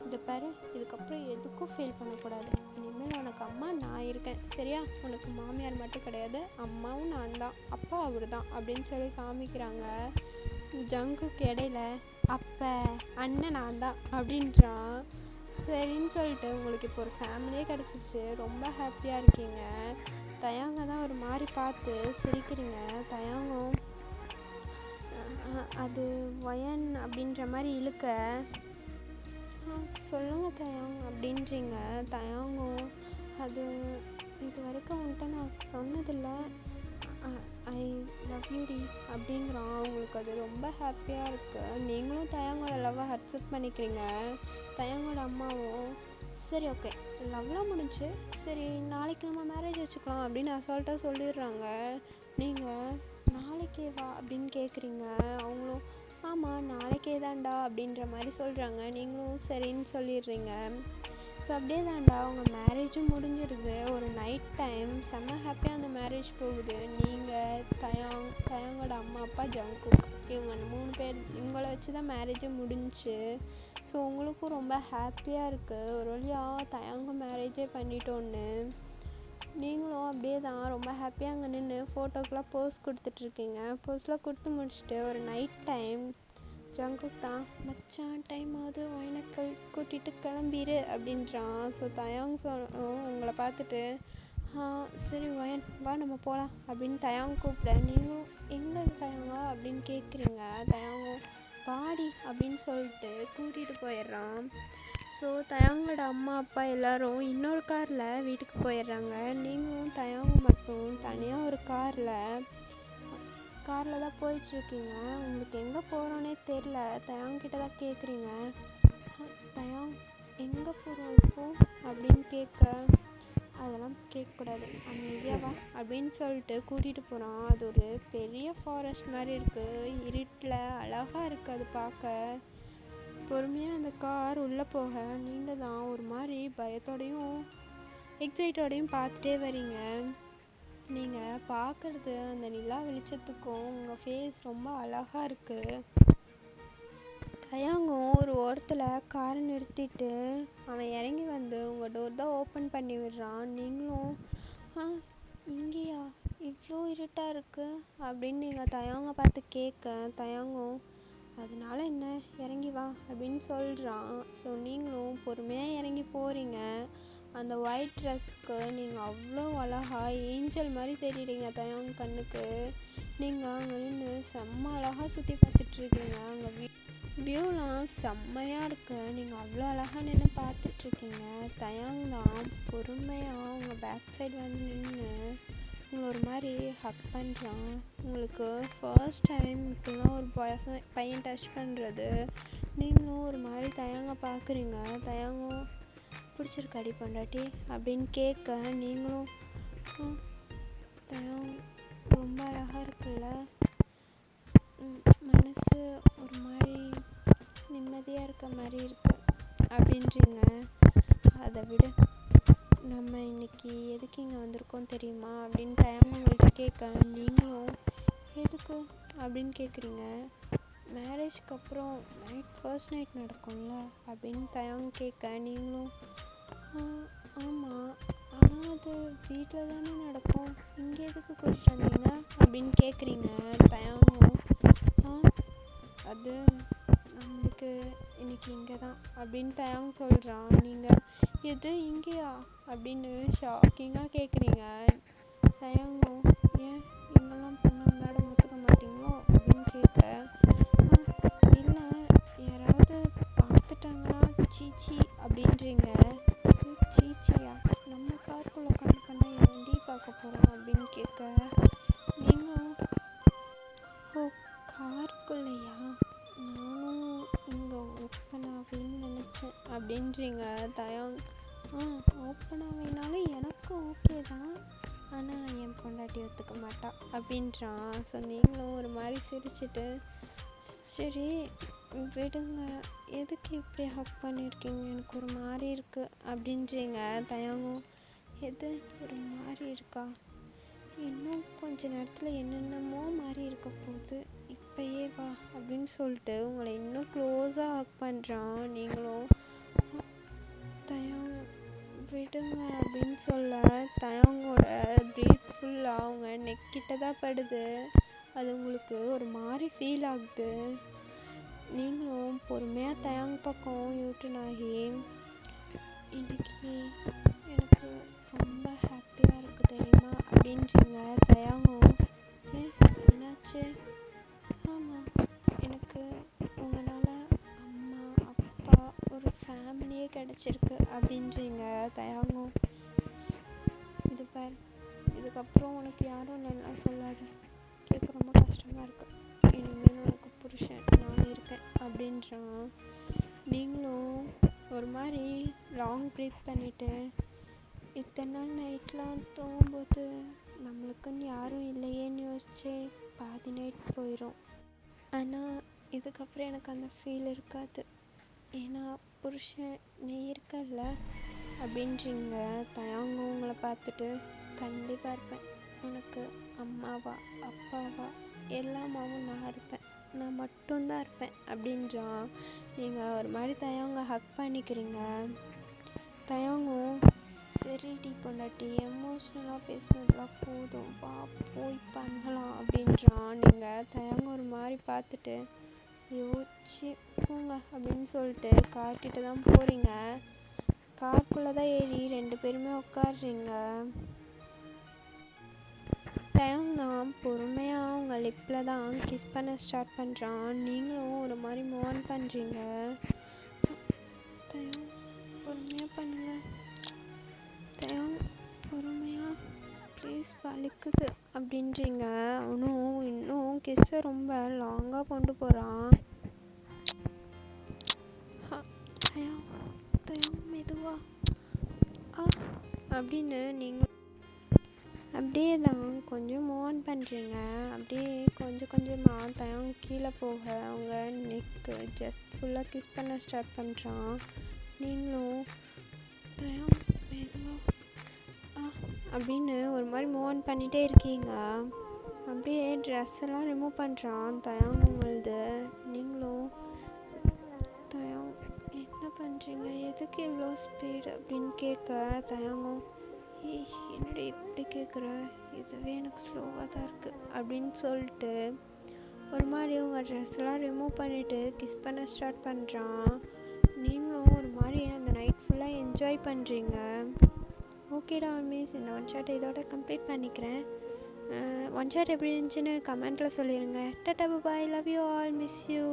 இதை பாரு இதுக்கப்புறம் எதுக்கும் ஃபீல் பண்ணக்கூடாது, இனிமேல் உனக்கு அம்மா நான் இருக்கேன் சரியா, உனக்கு மாமியார் மட்டும் கிடையாது, அம்மாவும் நான் தான், அப்பா அவர் தான் அப்படின்னு சொல்லி காமிக்கிறாங்க. ஜங்குக்கு இடையில அப்போ அண்ணன் நான் தான் அப்படின்றான். சரின்னு சொல்லிட்டு உங்களுக்கு இப்போ ஒரு ஃபேமிலியே கிடச்சிச்சு, ரொம்ப ஹாப்பியாக இருக்கீங்க. தயாங்க தான் ஒரு மாதிரி பார்த்து சிரிக்கிறீங்க. தயாங்கும் அது வயன் அப்படின்ற மாதிரி இழுக்க, சொல்லுங்கள் தயாங் அப்படின்றீங்க. தயாங்கும் அது இது வரைக்கும் உன்கிட்ட நான் சொன்னதில்லை, ஐ லவ் யூடி அப்படிங்கிறான். அவங்களுக்கு அது ரொம்ப ஹாப்பியாக இருக்குது. நீங்களும் தயாங்கோட லவ்வை அக்செப்ட் பண்ணிக்கிறீங்க. தயாங்கோட அம்மாவும் சரி ஓகே லவ்லாம் முடிஞ்சு, சரி நாளைக்கு நம்ம மேரேஜ் வச்சுக்கலாம் அப்படின்னு அசால்ட்டாக சொல்லிடுறாங்க. நீங்கள் நாளைக்கே வா அப்படின்னு கேட்குறீங்க. அவங்களும் ஆமாம் நாளைக்கே தான்டா அப்படின்ற மாதிரி சொல்கிறாங்க. நீங்களும் சரின்னு சொல்லிடுறீங்க. ஸோ அப்படியே தான்டா அவங்க மேரேஜும் முடிஞ்சிருது. ஒரு நைட் டைம் செம்ம ஹாப்பியாக அந்த மேரேஜ் போகுது. நீங்கள் தயாங்கோட அம்மா அப்பா ஜங்குக் இவங்க 3 பேர் இவங்கள வச்சு தான் மேரேஜும் முடிஞ்சிச்சு. ஸோ உங்களுக்கும் ரொம்ப ஹாப்பியாக இருக்குது, ஒரு வழியாக தயாங்க மேரேஜே பண்ணிட்டோன்னு. நீங்களும் அப்படியே தான் ரொம்ப ஹாப்பியாக அங்கே நின்று ஃபோட்டோக்கெலாம் போஸ் கொடுத்துட்ருக்கீங்க. போஸ்லாம் கொடுத்து முடிச்சுட்டு ஒரு நைட் டைம் ஜங்குக் தான் மச்சான் டைம் ஆகுது வயனக்கள் கூட்டிகிட்டு கிளம்பிடு அப்படின்றான். ஸோ தயாங் உங்களை பார்த்துட்டு சரி வயன் வா நம்ம போகலாம் அப்படின்னு தயாங் கூப்பிட, நீங்களும் எங்கே தயாங்கா அப்படின்னு கேட்குறீங்க. தயாங்கும் பாடி அப்படின்னு சொல்லிட்டு கூட்டிகிட்டு போயிடுறான். ஸோ தயாங்கோட அம்மா அப்பா எல்லோரும் இன்னொரு காரில் வீட்டுக்கு போயிடுறாங்க. நீங்களும் தயாங்க மட்டும் தனியாக ஒரு காரில் தான் போயிட்டுருக்கீங்க. உங்களுக்கு எங்கே போகிறோன்னே தெரில. தயாங்கிட்ட தான் கேட்குறீங்க. தயாங் எங்கே போகிறோம் இப்போது அப்படின்னு கேட்க, அதெல்லாம் கேட்கக்கூடாது அமைதியாக வா அப்படின்னு சொல்லிட்டு கூட்டிகிட்டு போகிறான். அது ஒரு பெரிய ஃபாரஸ்ட் மாதிரி இருக்குது, இருட்டில் அழகாக இருக்குது அது பார்க்க. பொறுமையாக அந்த கார் உள்ளே போக நீங்கள் தான் ஒரு மாதிரி பயத்தோடையும் எக்ஸைட்டோடையும் பார்த்துட்டே வரீங்க. நீங்கள் பார்க்குறது அந்த நிலா வெளிச்சத்துக்கும் உங்கள் ஃபேஸ் ரொம்ப அழகாக இருக்குது. தயாங்கும் ஒரு ஓரத்தில் காரை நிறுத்திட்டு அவன் இறங்கி வந்து உங்கள் டோர் தான் ஓப்பன் பண்ணி விடுறான். நீங்களும் இங்கேயா இவ்வளோ இருட்டாக இருக்குது அப்படின்னு நீங்கள் தயாங்க பார்த்து கேட்க, தயாங்கும் அதனால என்ன இறங்கி வா அப்படின்னு சொல்கிறான். ஸோ நீங்களும் பொறுமையாக இறங்கி போகிறீங்க. அந்த ஒயிட் ட்ரெஸ்க்கு நீங்கள் அவ்வளோ அழகாக ஏஞ்சல் மாதிரி தெரியுறீங்க தயாங் கண்ணுக்கு. நீங்கள் அங்கே நின்று செம்ம அழகாக சுற்றி பார்த்துட்ருக்கீங்க. அங்கே வியூலாம் செம்மையாக இருக்குது. நீங்கள் அவ்வளோ அழகாக நின்று பார்த்துட்ருக்கீங்க. தயாங் தான் பொறுமையாக உங்கள் பேக் சைடு வந்து நின்று உங்களை ஒரு மாதிரி ஹக் பண்ணுறான். உங்களுக்கு ஃபர்ஸ்ட் டைம் இப்போலாம் ஒரு பையன் டச் பண்ணுறது. நீங்களும் ஒரு மாதிரி தயாங்க பார்க்குறீங்க. தயாங்கும் பிடிச்சிருக்காடி பொண்டாட்டி அப்படின்னு கேட்க, நீங்களும் தயாங் ரொம்ப அழகாக இருக்குல்ல, மனசு ஒரு மாதிரி நிம்மதியாக இருக்க மாதிரி இருக்கு அப்படின்றீங்க. அதை விட நம்ம இன்னைக்கு எதுக்கு இங்கே வந்திருக்கோம் தெரியுமா அப்படின்னு தயாங்க உங்கள்கிட்ட கேட்க, நீங்களும் எதுக்கு அப்படின்னு கேட்குறீங்க. மேரேஜ்க்கு அப்புறம் ஃபர்ஸ்ட் நைட் நடக்கும்ல அப்படின்னு தயாங் கேட்க, நீங்களும் ஆமாம் ஆனால் அது வீட்டில் தானே நடக்கும், இங்கே எதுக்கு கூட்டிகிட்டு வந்தீங்க அப்படின்னு கேட்குறீங்க. தயாங்கும் அது நம்மளுக்கு இன்னைக்கு இங்கே தான் அப்படின்னு தயாங் சொல்கிறான். நீங்கள் எது இங்கேயா அப்படின்னு ஷாக்கிங்காக கேட்குறீங்க. தயாங்கும் ஏன் இங்கெல்லாம் பொண்ணு மேடம் ஒத்துக்க மாட்டீங்களோ அப்படின்னு கேட்க, இல்லை யாராவது பார்த்துட்டாங்கன்னா சீச்சி அப்படின்றீங்க. சீச்சியா நம்ம காருக்குள்ளே உட்காந்து பண்ணால் ஏன்டி பார்க்க போகிறோம் அப்படின்னு கேட்க, நீங்களும் ஓ காருக்குள்ளையா நானும் இங்கே ஓப்பன் ஆகுன்னு நினச்சேன் அப்படின்றீங்க. தயாங் ஓப்பன் ஆகினாலும் எனக்கும் ஓகே தான், ஆனால் என் பொண்டாட்டி ஒத்துக்க மாட்டா அப்படின்றான். ஸோ நீங்களும் ஒரு மாதிரி சிரிச்சிட்டு சரி விடுங்க எதுக்கு இப்படி ஹக் பண்ணியிருக்கீங்க, எனக்கு ஒரு மாதிரி இருக்குது அப்படின்றீங்க. தயாங்கும் எது ஒரு மாதிரி இருக்கா, இன்னும் கொஞ்ச நேரத்தில் என்னென்னமோ மாதிரி இருக்க போகுது, இப்போயே வா அப்படின்னு சொல்லிட்டு உங்களை இன்னும் க்ளோஸாக ஹக் பண்ணுறான். நீங்களும் தயாங் விடுங்க அப்படின்னு சொல்ல தயங்கோட ப்ரீத் ஃபுல்லாக அவங்க நெக்கிட்ட தான் படுது. அது உங்களுக்கு ஒரு மாதிரி ஃபீல் ஆகுது. நீங்களும் பொறுமையாக தயங்க பக்கம் யூட்டன் ஆகி, இன்னைக்கு எனக்கு ரொம்ப ஹாப்பியாக இருக்குது தெரியுமா அப்படின்றீங்க. தயங்கும் என்னாச்சு? ஆமாம், எனக்கு உங்களால் அம்மா அப்பா ஒரு ஃபேமிலியே கிடச்சிருக்கு அப்படின்றீங்க. தயங்கும் இது பார், இதுக்கப்புறம் உனக்கு யாரும் நல்லா சொல்லாது, கேட்க ரொம்ப கஷ்டமாக இருக்கு, இனிமேல் உனக்கு புருஷன் நான் இருக்கேன் அப்படின்றான். நீங்களும் ஒரு மாதிரி லாங் ப்ரீத் பண்ணிவிட்டு, இத்தனை நாள் நைட்லாம் தூங்கும்போது நம்மளுக்குன்னு யாரும் இல்லையேன்னு யோசிச்சே பாதி நைட் போயிடும். ஆனால் இதுக்கப்புறம் எனக்கு அந்த ஃபீல் இருக்காது, ஏன்னா புருஷன் நீ இருக்கல்ல அப்படின்றீங்க. தயங்கும் உங்களை பார்த்துட்டு, கண்டிப்பாக இருப்பேன், உனக்கு அம்மாவா அப்பாவா எல்லாமாவும் நான் இருப்பேன், நான் மட்டும்தான் இருப்பேன் அப்படின்றான். நீங்கள் ஒரு மாதிரி தயங்க ஹக் பண்ணிக்கிறீங்க. தயங்கும் சரிடி பொண்டாட்டி, எமோஷ்னலாக பேசினதுலாம் போதும், வா போய் பண்ணலாம் அப்படின்றான். நீங்கள் தயங்க ஒரு மாதிரி பார்த்துட்டு, யோசிச்சு போங்க அப்படின்னு சொல்லிட்டு கார்கிட்ட தான் போகிறீங்க. கார்க்குள்ளே தான் ஏறி 2 பேருமே உட்காடுறீங்க. தயங்தான் பொறுமையாக உங்கள் லிப்பில் தான் கிஸ் பண்ண ஸ்டார்ட் பண்ணுறான். நீங்களும் ஒரு மாதிரி மூவ் ஆன் பண்ணுறீங்க. தயம் பொறுமையாக பண்ணுங்க, தயம் பொறுமையாக ப்ளீஸ் வலிக்குது அப்படின்றீங்க. அவனும் இன்னும் கிஸ்ஸை ரொம்ப லாங்காக கொண்டு போகிறான். தயம் தயம் மெதுவா அப்படின்னு நீங்கள் அப்படியே தான் கொஞ்சம் மூவ் ஆன் பண்ணுறீங்க. அப்படியே கொஞ்சம் கொஞ்சமாக தயம் கீழே போக அவங்க நெக்கு ஜஸ்ட் ஃபுல்லாக கிஸ் பண்ண ஸ்டார்ட் பண்ணுறான். நீங்களும் தயம் மெதுவா அப்படின்னு ஒரு மாதிரி மூவ் ஆன் பண்ணிகிட்டே இருக்கீங்க. அப்படியே ட்ரெஸ் எல்லாம் ரிமூவ் பண்ணுறான் தயம் உங்களுது. நீங்களும் தயம் என்ன பண்ணுறீங்க, எதுக்கு இவ்வளோ ஸ்பீடு அப்படின்னு கேட்க தயங்கும், என்னடி இப்படி கேட்குற, இதுவே எனக்கு ஸ்லோவாக தான் இருக்குது அப்படின்னு சொல்லிட்டு ஒரு மாதிரி உங்கள் ட்ரெஸ்லாம் ரிமூவ் பண்ணிவிட்டு கிஸ் பண்ண ஸ்டார்ட் பண்ணுறான். நீங்களும் ஒரு மாதிரி அந்த நைட் ஃபுல்லாக என்ஜாய் பண்ணுறீங்க. ஓகேடா மிஸ், இந்த ஒன் ஷாட் இதோட கம்ப்ளீட் பண்ணிக்கிறேன். ஒன் ஷாட் எப்படி இருந்துச்சுன்னு கமெண்ட்டில் சொல்லிடுங்க. Tata bye, love you all, miss you.